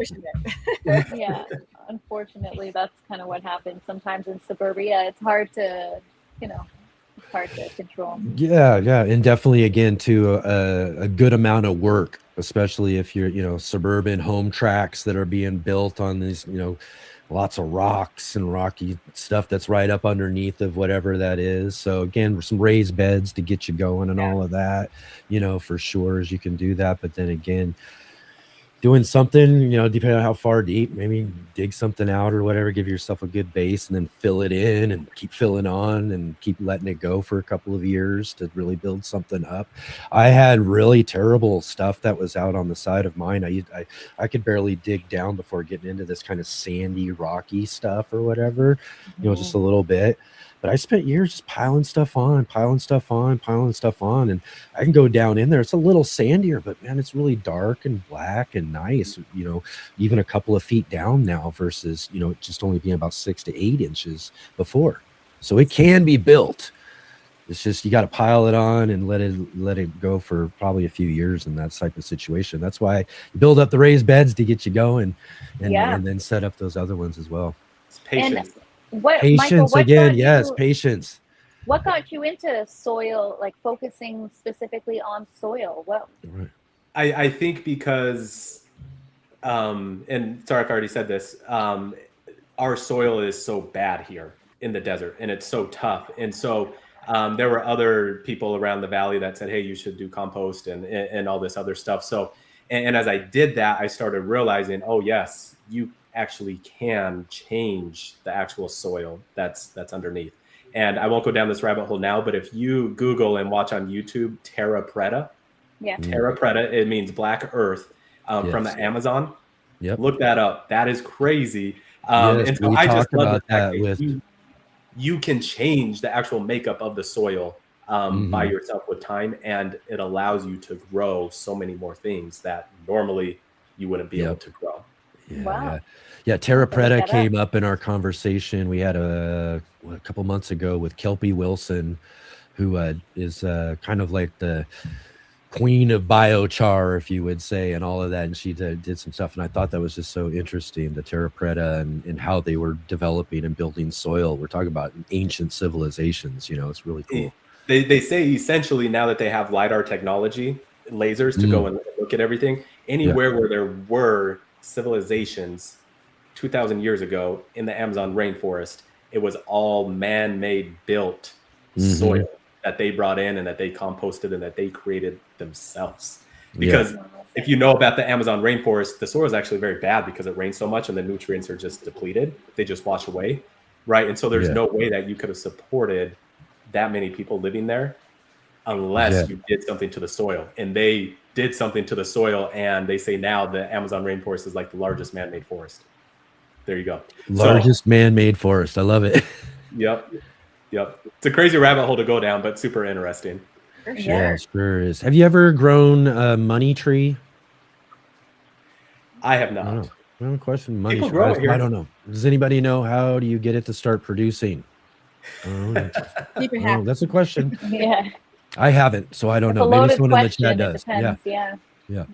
Yeah, unfortunately, that's kind of what happens sometimes in suburbia. It's hard to, hard to control. Yeah, and definitely again to a good amount of work, especially if you're suburban home tracks that are being built on these lots of rocks and rocky stuff that's right up underneath of whatever that is. So again, some raised beds to get you going and all of that, for sure, as you can do that. But then again, doing something, depending on how far deep, maybe dig something out or whatever, give yourself a good base and then fill it in and keep filling on and keep letting it go for a couple of years to really build something up. I had really terrible stuff that was out on the side of mine. I could barely dig down before getting into this kind of sandy, rocky stuff or whatever, just a little bit. But I spent years just piling stuff on. And I can go down in there. It's a little sandier, but man, it's really dark and black and nice, even a couple of feet down now versus, just only being about 6 to 8 inches before. So it can be built. It's just, you got to pile it on and let it go for probably a few years in that type of situation. That's why you build up the raised beds to get you going and then set up those other ones as well. It's patience. Patience again, yes, patience. What got you into soil, like focusing specifically on soil? Well, I think because, and sorry if I already said this, our soil is so bad here in the desert and it's so tough. And so there were other people around the valley that said, hey, you should do compost and all this other stuff. So, and as I did that, I started realizing, oh yes, you actually can change the actual soil that's underneath. And I won't go down this rabbit hole now, but if you Google and watch on YouTube terra preta, terra preta, it means black earth from the Amazon. Look that up. That is crazy. And so I just love the fact that you can change the actual makeup of the soil by yourself with time, and it allows you to grow so many more things that normally you wouldn't be able to grow. Yeah, Terra Preta came up in our conversation. We had a couple months ago with Kelpie Wilson, who is kind of like the queen of biochar, if you would say, and all of that. And she did some stuff, and I thought that was just so interesting, the Terra Preta and how they were developing and building soil. We're talking about ancient civilizations, it's really cool. They say essentially now that they have LiDAR technology, lasers to go and look at everything, anywhere where there were civilizations 2,000 years ago in the Amazon rainforest, it was all man-made built soil that they brought in and that they composted and that they created themselves. Because if you know about the Amazon rainforest, the soil is actually very bad because it rains so much and the nutrients are just depleted. They just wash away, right? And so there's no way that you could have supported that many people living there unless you did something to the soil. And they did something to the soil, and they say now the Amazon rainforest is like the largest man-made forest. There you go. Largest man-made forest. I love it. Yep. It's a crazy rabbit hole to go down, but super interesting. For sure. Yeah, sure is. Have you ever grown a money tree? I have not. No question. Money People tree. grow it here. I don't know. Does anybody know how do you get it to start producing? Keep it happy. That's a question. Yeah. I haven't, so I don't It's know. a Maybe loaded someone in the question. chat It does. depends. Yeah.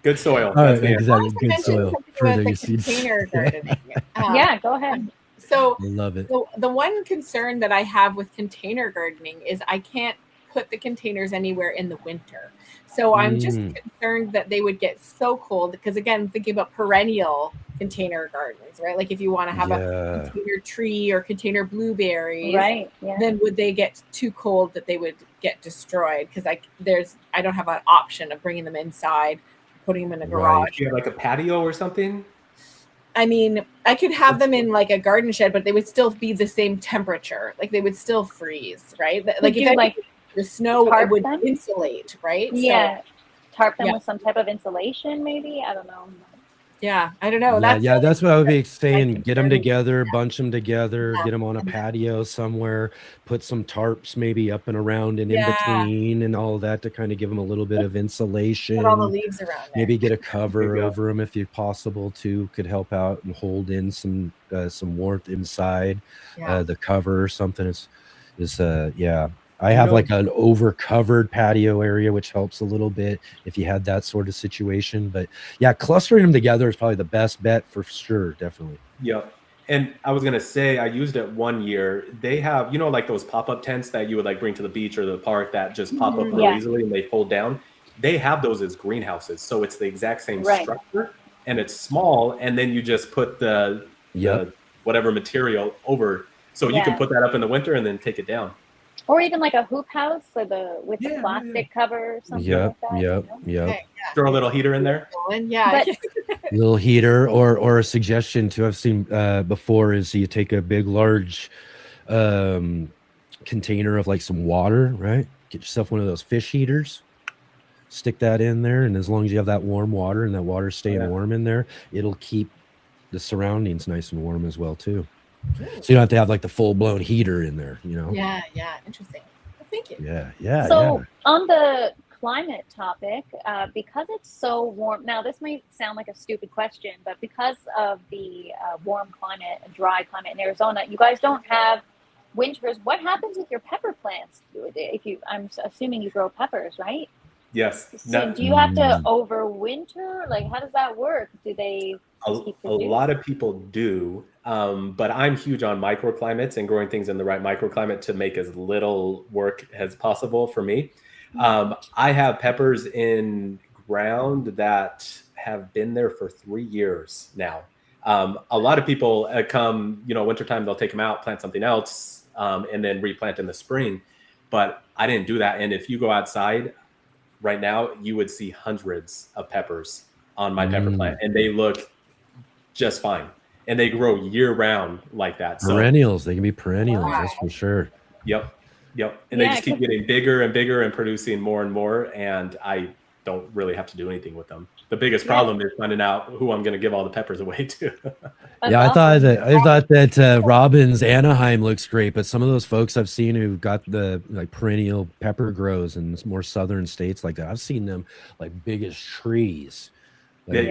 Good soil. All right, That's the answer. exactly. I Good mentioned soil. something Further with your the seeds. container gardening. Yeah, go ahead. So I love it. the one concern that I have with container gardening is I can't put the containers anywhere in the winter. So I'm just concerned that they would get so cold because, again, thinking about perennial container gardens, right? Like if you want to have a container tree or container blueberries, Right. Yeah. then would they get too cold that they would get destroyed? Because I don't have an option of bringing them inside, putting them in a garage. Do you have like a patio or something? I mean, I could have them in like a garden shed, but they would still be the same temperature. Like they would still freeze, right? Like Could you, like, the snow tarp would them? insulate, right? Yeah. Tarp them Yeah. with some type of insulation, maybe? I don't know. Yeah, I don't know. That's what I would be saying. Get them together, bunch them together, get them on a patio somewhere, put some tarps maybe up and around and in between and all that to kind of give them a little bit of insulation. Put all the leaves around there. Maybe get a cover over them if you're possible too. Could help out and hold in some warmth inside the cover or something. I have like an over-covered patio area, which helps a little bit if you had that sort of situation. But yeah, clustering them together is probably the best bet for sure, definitely. Yep. And I was gonna say, I used it one year. They have, like those pop-up tents that you would like bring to the beach or the park that just pop up real easily and they fold down. They have those as greenhouses, so it's the exact same structure, and it's small. And then you just put the whatever material over, so you can put that up in the winter and then take it down. Or even like a hoop house with the plastic cover or something like that. Yep. Throw a little heater in there. Little heater, or a suggestion to have seen before is you take a big, large container of like some water, right? Get yourself one of those fish heaters. Stick that in there, and as long as you have that warm water and that water staying warm in there, it'll keep the surroundings nice and warm as well too. So you don't have to have like the full-blown heater in there, Yeah, interesting. Well, thank you. Yeah. So on the climate topic, because it's so warm, now this might sound like a stupid question, but because of the warm climate, dry climate in Arizona, you guys don't have winters. What happens with your pepper plants? I'm assuming you grow peppers, right? Yes. So do you have to overwinter? Like, how does that work? Do they keep a lot of people do, but I'm huge on microclimates and growing things in the right microclimate to make as little work as possible for me. I have peppers in ground that have been there for 3 years now. A lot of people come, wintertime, they'll take them out, plant something else, and then replant in the spring. But I didn't do that. And if you go outside right now, you would see hundreds of peppers on my pepper plant, and they look just fine. And they grow year round like that. Perennials. They can be perennials, that's for sure. Yep. And they just keep getting bigger and bigger and producing more and more. And I don't really have to do anything with them. The biggest problem is finding out who I'm going to give all the peppers away to. Yeah, I thought that Robbins Anaheim looks great, but some of those folks I've seen who've got the like perennial pepper grows in more southern states like that, I've seen them like big as trees. Like,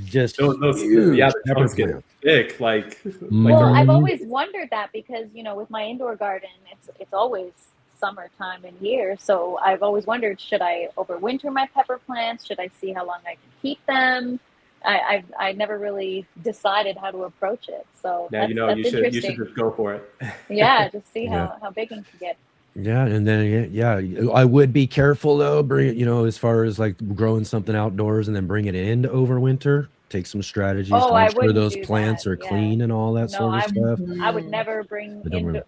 just those huge the pepper trunks get plants. thick. Like Well, I've always wondered that because, you know, with my indoor garden, it's always summertime and year. So I've always wondered, should I overwinter my pepper plants? Should I see how long I can keep them? I never really decided how to approach it. So now that's you should just go for it. Yeah, just see how big it can get. Yeah, and then I would be careful though. Bring as far as like growing something outdoors and then bring it in to overwinter. Take some strategies to make sure those plants are clean and all that sort of stuff. I would never bring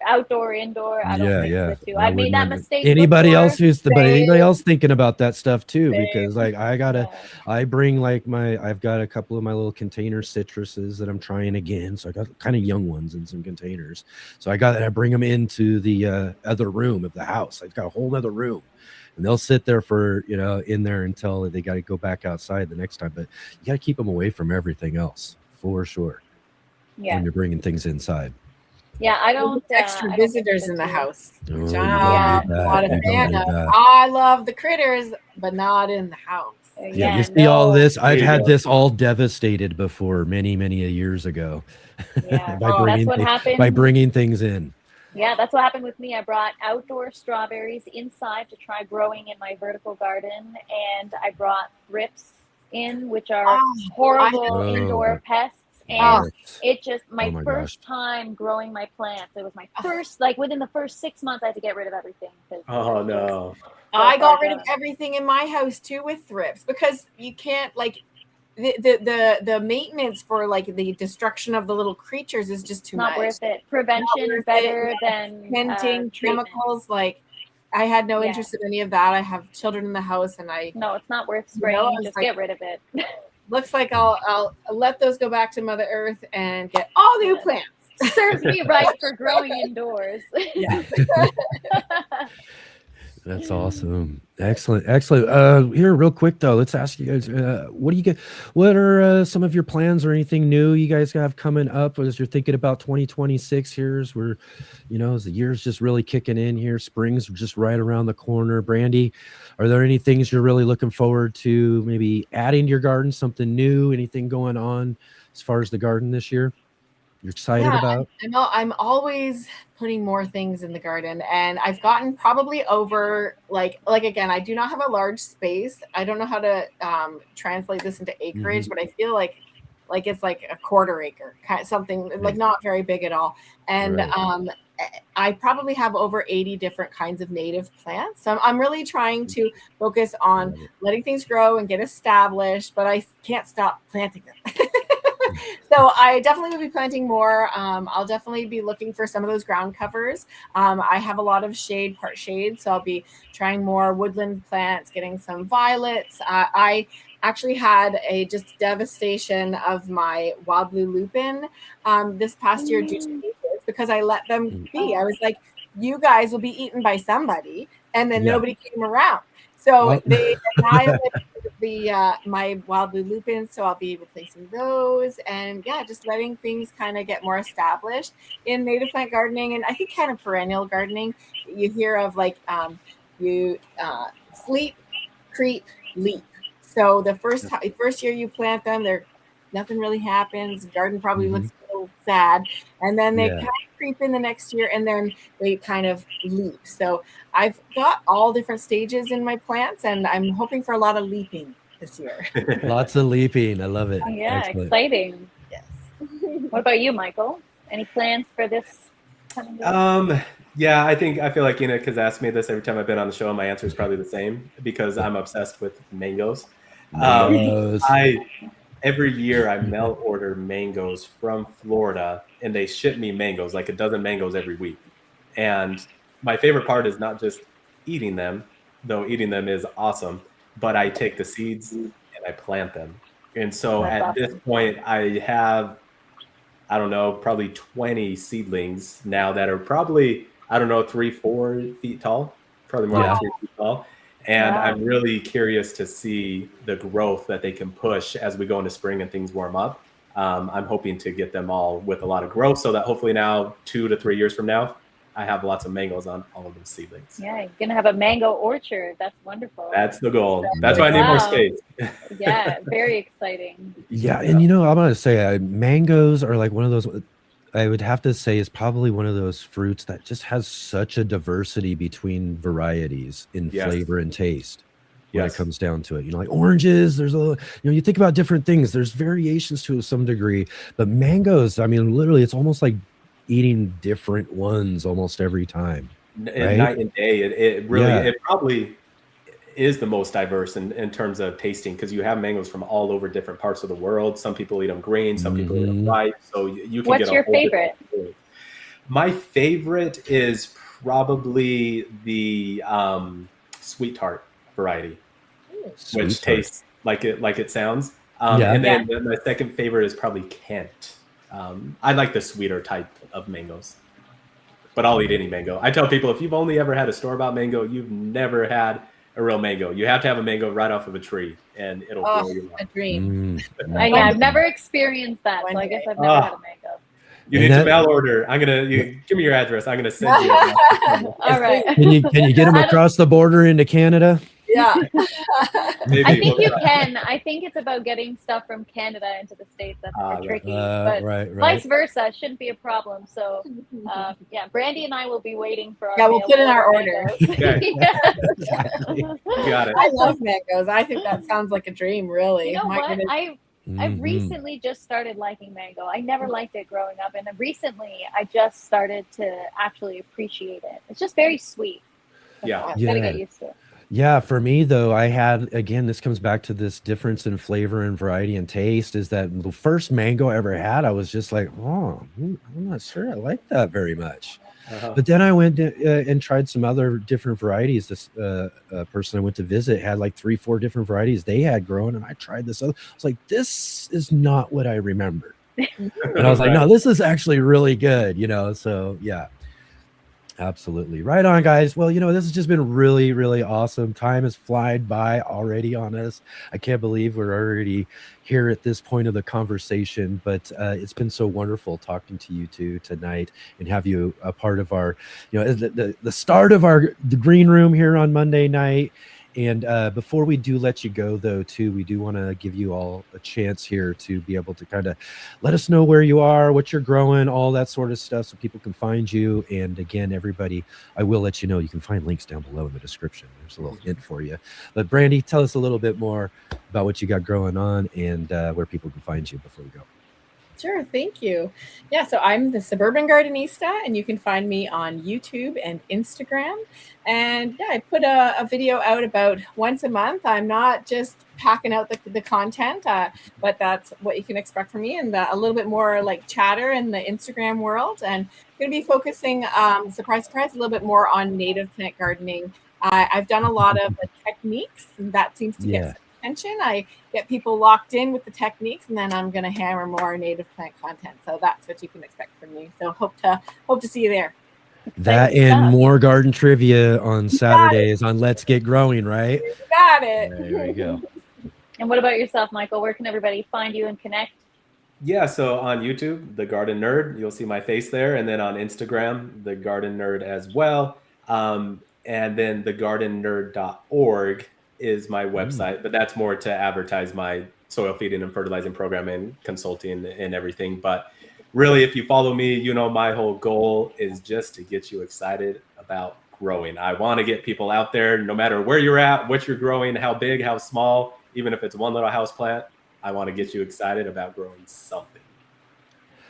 outdoor, indoor. I don't mix the two. I made that mistake. Anybody else thinking about that stuff too? Because like I bring like I've got a couple of my little container citruses that I'm trying again. So I got kind of young ones in some containers. So I bring them into the other room of the house. I've got a whole other room. And they'll sit there for, in there until they got to go back outside the next time. But you got to keep them away from everything else for sure. Yeah. When you're bringing things inside. Yeah, I don't. Extra visitors in the house. Which Oh, I'm not a fan of. I love the critters, but not in the house. Yeah, you see all this. I've had this all devastated before many, many years ago. Yeah. by bringing things in. Yeah, that's what happened with me. I brought outdoor strawberries inside to try growing in my vertical garden, and I brought thrips in, which are horrible indoor pests. And it just my first time growing my plants. It was my first, like within the first 6 months, I had to get rid of everything. Oh no! I got rid of everything in my house too with thrips because you can't like. The maintenance for like the destruction of the little creatures is just too much. Not worth it. Prevention is better than painting chemicals. Like I had no interest in any of that. I have children in the house, and no, it's not worth spraying. Just get rid of it. Looks like I'll let those go back to Mother Earth and get all new plants. Serves me right for growing indoors. Yeah. That's awesome. Excellent. Here, real quick though, let's ask you guys, what are some of your plans or anything new you guys have coming up as you're thinking about 2026 here as we're, as the year's just really kicking in here, spring's just right around the corner. Brandie, are there any things you're really looking forward to maybe adding to your garden, something new, anything going on as far as the garden this year you're excited about? I know I'm always putting more things in the garden, and I've gotten probably over like again, I do not have a large space. I don't know how to translate this into acreage, but I feel like it's like a quarter acre, kind of something like not very big at all. And I probably have over 80 different kinds of native plants. So I'm really trying to focus on letting things grow and get established, but I can't stop planting them. So I definitely will be planting more. I'll definitely be looking for some of those ground covers. I have a lot of part shade, so I'll be trying more woodland plants, getting some violets. I actually had a just devastation of my wild blue lupin this past year due to aphids because I let them be. I was like, you guys will be eaten by somebody, and then nobody came around. So they annihilated my wild blue lupins, so I'll be replacing those, and just letting things kind of get more established in native plant gardening, and I think kind of perennial gardening. You hear of like you sleep, creep, leap. So the first year you plant them, nothing really happens. The garden probably looks a little sad, and then they kind of creep in the next year, and then they kind of leap. So I've got all different stages in my plants, and I'm hoping for a lot of leaping this year. Lots of leaping. I love it. Oh, yeah, excellent. Exciting. Yes. What about you, Michael? Any plans for this coming year? Yeah, I feel like Ina has asked me this every time I've been on the show, and my answer is probably the same because I'm obsessed with mangoes. Every year I mail order mangoes from Florida, and they ship me mangoes, like a dozen mangoes every week. And my favorite part is not just eating them, though eating them is awesome, but I take the seeds and I plant them. And so at this point I have, I don't know, probably 20 seedlings now that are probably, 3-4 feet tall, probably more than 3 feet tall. And Wow. I'm really curious to see the growth that they can push as we go into spring and things warm up. I'm hoping to get them all with a lot of growth so that hopefully now 2 to 3 years from now, I have lots of mangoes on all of those seedlings. Yeah, you're gonna have a mango orchard. That's wonderful. That's the goal. That's why I need more space. Yeah, very exciting. Yeah, and you know, I'm gonna say mangoes are like one of those. I would have to say is probably one of those fruits that just has such a diversity between varieties in Yes. flavor and taste. When Yes. it comes down to it, you know, like oranges, there's you think about different things. There's variations to some degree, but mangoes, I mean, literally, it's almost like eating different ones almost every time. Right? Night and day. It really, Yeah. it probably is the most diverse in terms of tasting because you have mangoes from all over different parts of the world. Some people eat them green, some people eat them ripe. So you can What's get a your whole different favorite? flavor. My favorite is probably the sweet tart variety, Sweet which tart. tastes like it sounds. Yeah. And then my second favorite is probably Kent. I like the sweeter type of mangoes, but I'll eat any mango. I tell people if you've only ever had a store-bought mango, you've never had a real mango. You have to have a mango right off of a tree, and it'll blow your mind. A dream. Yeah, I've never experienced that, so I guess I've never had a mango. You And need to that- mail order. Give me your address. I'm gonna send you. All right. Can you get them across the border into Canada? Yeah. Maybe I think we'll you try. can. I think it's about getting stuff from Canada into the States that's more right. tricky. But Right. vice versa shouldn't be a problem. So, yeah, Brandie and I will be waiting for our Yeah, we'll mail put in our mangoes. Okay. Yeah. Exactly. You got it. I love mangoes. I think that sounds like a dream, really. You know My what? goodness. I've recently just started liking mango. I never liked it growing up, and recently I just started to actually appreciate it. It's just very sweet. Yeah. Gotta get used to it. Yeah, for me though, I had, again, this comes back to this difference in flavor and variety and taste, is that the first mango I ever had, I was just like, oh, I'm not sure I like that very much. But then I went and tried some other different varieties. This person I went to visit had like 3-4 different varieties they had grown, and I tried this other. I was like, this is not what I remembered. And I was like, no, this is actually really good, you know? So yeah, absolutely. Right on, guys. Well, you know, this has just been really, really awesome. Time has flied by already on us. I can't believe we're already here at this point of the conversation, but it's been so wonderful talking to you two tonight and have you a part of our, you know, the start of the green room here on Monday night. And before we do let you go, though, too, we do want to give you all a chance here to be able to kind of let us know where you are, what you're growing, all that sort of stuff, so people can find you. And again, everybody, I will let you know you can find links down below in the description. There's a little hint for you. But Brandie, tell us a little bit more about what you got growing on and where people can find you before we go. Sure, thank you. Yeah, so I'm the Suburban Gardenista, and you can find me on YouTube and Instagram. And yeah, I put a video out about once a month. I'm not just packing out the content, but that's what you can expect from me, and a little bit more like chatter in the Instagram world. And I'm going to be focusing, surprise, surprise, a little bit more on native plant gardening. I've done a lot of the techniques, and that seems to get attention. I get people locked in with the techniques, and then I'm going to hammer more native plant content. So that's what you can expect from me. So hope to see you there. That and more garden trivia on Saturdays on Let's Get Growing, right? You got it. There you go. And what about yourself, Michael? Where can everybody find you and connect? Yeah, so on YouTube, The Garden Nerd, you'll see my face there. And then on Instagram, The Garden Nerd as well. And then thegardennerd.org is my website, but that's more to advertise my soil feeding and fertilizing program and consulting and everything. But really, if you follow me, you know my whole goal is just to get you excited about growing. I want to get people out there, no matter where you're at, what you're growing, how big, how small, even if it's one little house plant, I want to get you excited about growing something.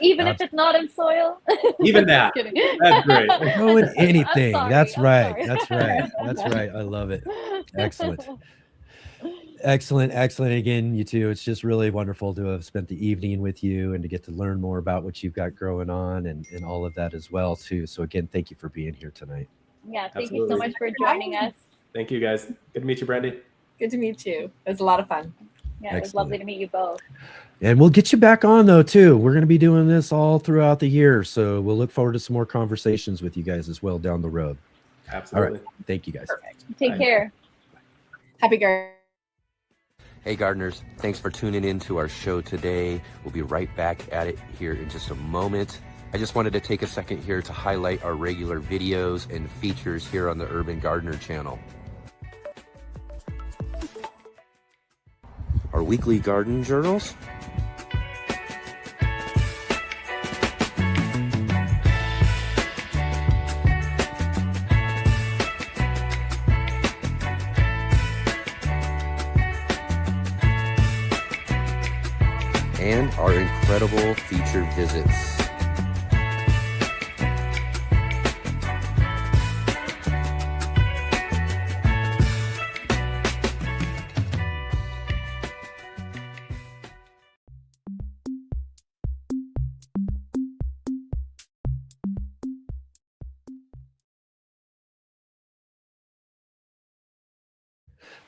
Even if it's not in soil? Even that. Just kidding. That's great. Growing anything. sorry, That's I'm right. sorry. That's right. That's right. I love it. Excellent. Excellent. Again, you two, it's just really wonderful to have spent the evening with you and to get to learn more about what you've got growing on and all of that as well, too. So again, thank you for being here tonight. Yeah, thank you Absolutely. so much for joining us. Thank you, guys. Good to meet you, Brandie. Good to meet you. It was a lot of fun. Yeah, it was Excellent. lovely to meet you both. And we'll get you back on, though, too. We're going to be doing this all throughout the year. So we'll look forward to some more conversations with you guys as well down the road. Absolutely. All right. Thank you, guys. Take Bye. care. Happy gardening. Hey gardeners, thanks for tuning in to our show today. We'll be right back at it here in just a moment. I just wanted to take a second here to highlight our regular videos and features here on the Urban Gardener channel. Our weekly garden journals, and our incredible featured visits.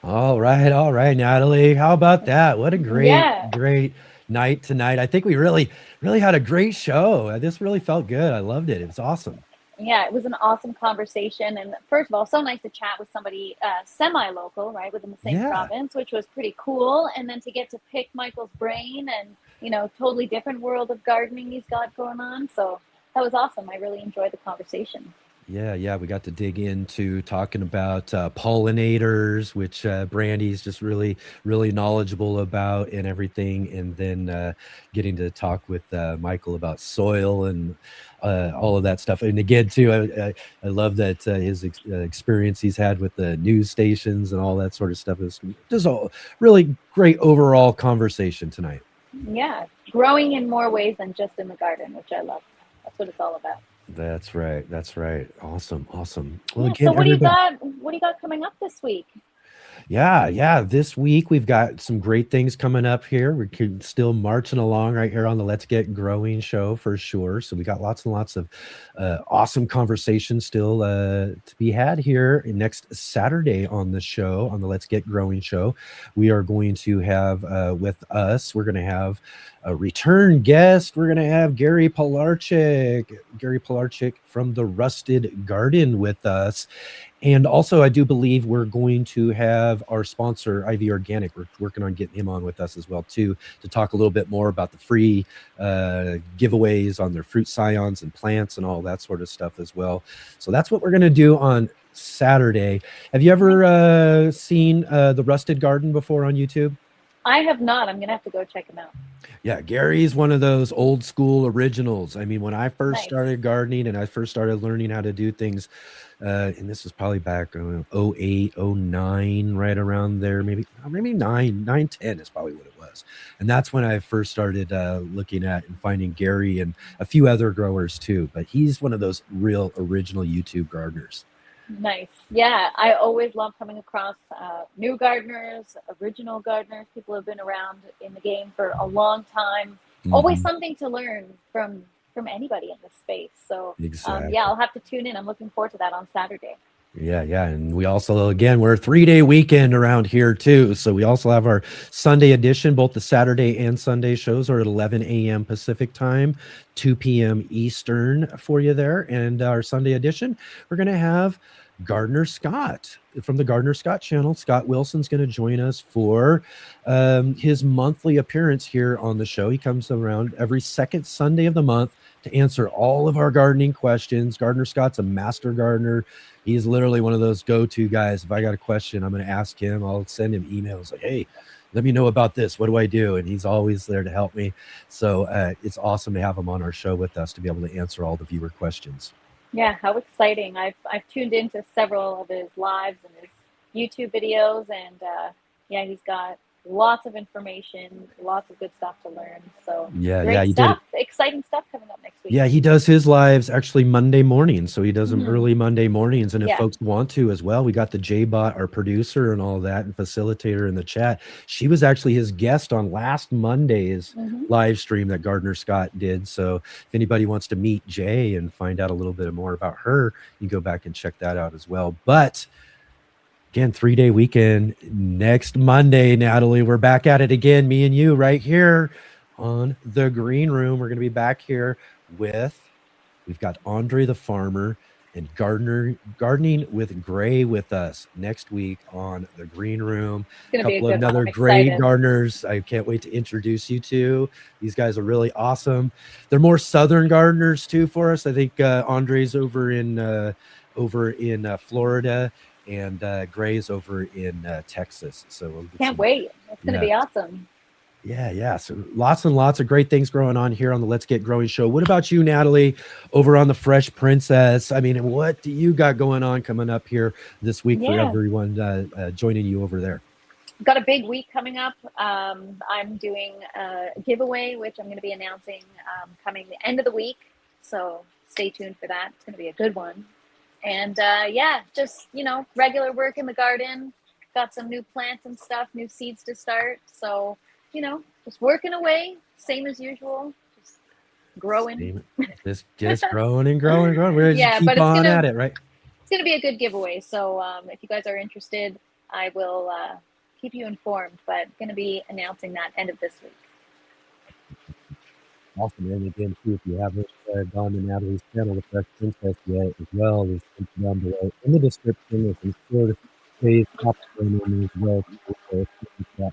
All right, Natalie. How about that? What a great night tonight. I think we really had a great show. This really felt good. I loved it. It was awesome. Yeah, it was an awesome conversation. And first of all, so nice to chat with somebody semi-local, right, within the same province, which was pretty cool. And then to get to pick Michael's brain and, you know, totally different world of gardening he's got going on. So that was awesome. I really enjoyed the conversation. Yeah, we got to dig into talking about pollinators, which Brandie's just really knowledgeable about and everything, and then getting to talk with Michael about soil and all of that stuff. And again, too, I love that his experience he's had with the news stations and all that sort of stuff. Is just a really great overall conversation tonight. Yeah, growing in more ways than just in the garden, which I love. That's what it's all about. That's right. Awesome. Well, again, so what do you got coming up this week? Yeah. This week we've got some great things coming up here. We're still marching along right here on the Let's Get Growing show for sure. So we got lots and lots of awesome conversations still to be had here next Saturday on the show, on the Let's Get Growing show. We are going to have with us, we're going to have a return guest. We're going to have Gary Pilarczyk from the Rusted Garden with us. And also, I do believe we're going to have our sponsor, Ivy Organic. We're working on getting him on with us as well, too, to talk a little bit more about the free giveaways on their fruit scions and plants and all that sort of stuff as well. So that's what we're going to do on Saturday. Have you ever seen the Rusted Garden before on YouTube? I have not. I'm going to have to go check him out. Yeah, Gary's one of those old school originals. I mean, when I first started gardening and I first started learning how to do things, and this was probably back 08, 09, right around there, maybe 9, 10 is probably what it was. And that's when I first started looking at and finding Gary and a few other growers too. But he's one of those real original YouTube gardeners. Nice. Yeah, I always love coming across new gardeners, original gardeners, people who have been around in the game for a long time. Always something to learn from anybody in this space. So yeah, I'll have to tune in. I'm looking forward to that on Saturday. Yeah. And we also, again, we're a 3-day weekend around here too. So we also have our Sunday edition. Both the Saturday and Sunday shows are at 11 a.m. Pacific time, 2 p.m. Eastern for you there. And our Sunday edition, we're going to have Gardener Scott from the Gardener Scott channel. Scott Wilson's going to join us for his monthly appearance here on the show. He comes around every second Sunday of the month to answer all of our gardening questions. Gardener Scott's a master gardener. He's literally one of those go-to guys. If I got a question, I'm going to ask him. I'll send him emails like, hey, let me know about this. What do I do? And he's always there to help me. So it's awesome to have him on our show with us to be able to answer all the viewer questions. Yeah, how exciting. I've tuned into several of his lives and his YouTube videos, and yeah, he's got lots of information, lots of good stuff to learn. So great stuff, exciting stuff coming up next week. Yeah, he does his lives actually Monday mornings. So he does them early Monday mornings. And if folks want to as well, we got the J-Bot, our producer and all that, and facilitator in the chat. She was actually his guest on last Monday's live stream that Gardener Scott did. So if anybody wants to meet Jay and find out a little bit more about her, you can go back and check that out as well. But again, 3-day weekend next Monday, Natalie. We're back at it again, me and you right here on the Green Room. We're going to be back here with, we've got Andre the Farmer, and gardening with Gray with us next week on the Green Room. It's gonna be a Couple of good one. other I'm great excited. gardeners. I can't wait to introduce you to. These guys are really awesome. They're more southern gardeners too for us. I think Andre's over in Florida, and Gray's over in Texas. So we'll get Can't wait. It's gonna be awesome. Yeah. So lots and lots of great things going on here on the Let's Get Growing show. What about you, Natalie, over on the Fresh Princess? I mean, what do you got going on coming up here this week for everyone joining you over there? Got a big week coming up. I'm doing a giveaway, which I'm going to be announcing coming the end of the week. So stay tuned for that. It's going to be a good one. And just, regular work in the garden. Got some new plants and stuff, new seeds to start. So, just working away, same as usual, just growing. Just growing and growing. We're just keep on at it, right? It's going to be a good giveaway. So if you guys are interested, I will keep you informed, but going to be announcing that end of this week. Awesome. And again, too, if you haven't gone to Natalie's channel, The Fresh Princess, yet as well, there's down below in the description. There's some sort of page top on as well for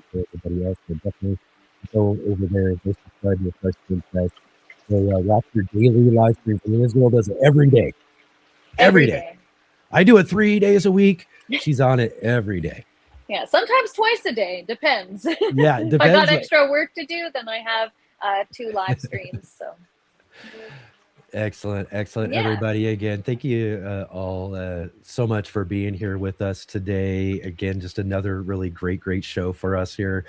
everybody else. So definitely go over there and subscribe to The Fresh Princess. So watch your daily live streams. I mean, this girl does it every day. Every day. I do it 3 days a week. She's on it every day. Yeah, sometimes twice a day. Depends. Yeah, it depends. If I got extra work to do, then I have 2 live streams. So excellent. Everybody, again, thank you all so much for being here with us today. Again, just another really great show for us here.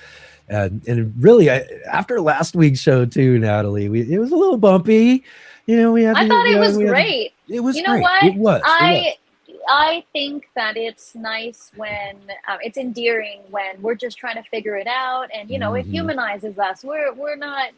And really, after last week's show too, Natalie, it was a little bumpy. I thought it was great. It was You know great. what? It was. I think that it's nice when it's endearing when we're just trying to figure it out, and it humanizes us. We're not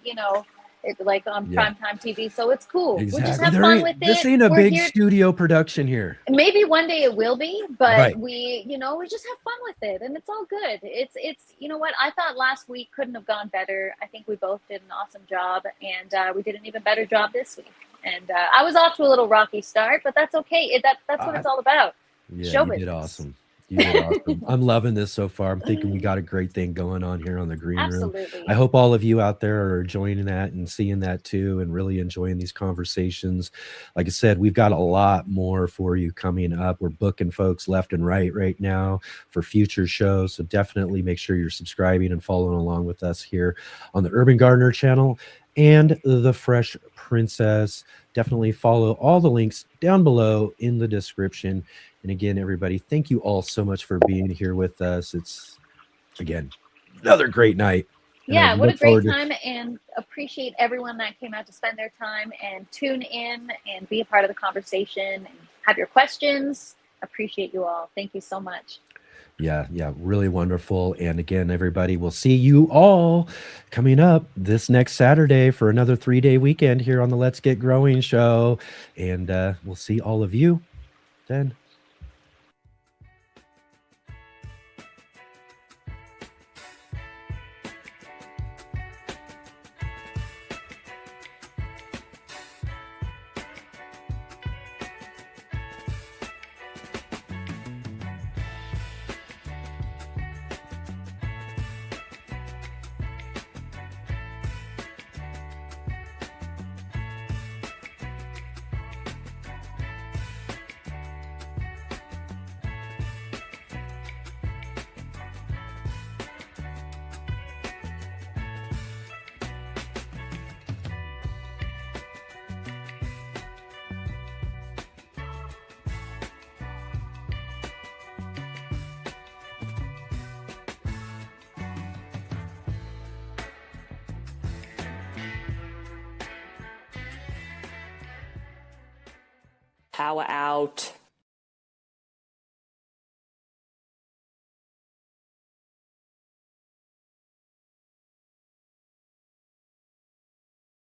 like on primetime TV, so it's cool. Exactly. We just have fun with it. This ain't a big studio production here. Maybe one day it will be, but we just have fun with it, and it's all good. It's what I thought last week couldn't have gone better. I think we both did an awesome job, and we did an even better job this week. And I was off to a little rocky start, but that's okay. That's what it's all about. Yeah, Show you business. did awesome. You did awesome. I'm loving this so far. I'm thinking we got a great thing going on here on the Green Room. Absolutely. I hope all of you out there are joining that and seeing that too, and really enjoying these conversations. Like I said, we've got a lot more for you coming up. We're booking folks left and right now for future shows. So definitely make sure you're subscribing and following along with us here on the Urban Gardener channel and the Fresh Princess. Definitely follow all the links down below in the description. And again, everybody, thank you all so much for being here with us. It's, again, another great night. Yeah, what a great time, and appreciate everyone that came out to spend their time and tune in and be a part of the conversation and have your questions. Appreciate you all. Thank you so much. Yeah, really wonderful. And again, everybody, we'll see you all coming up this next Saturday for another 3-day weekend here on the Let's Get Growing show. And we'll see all of you then. Power out.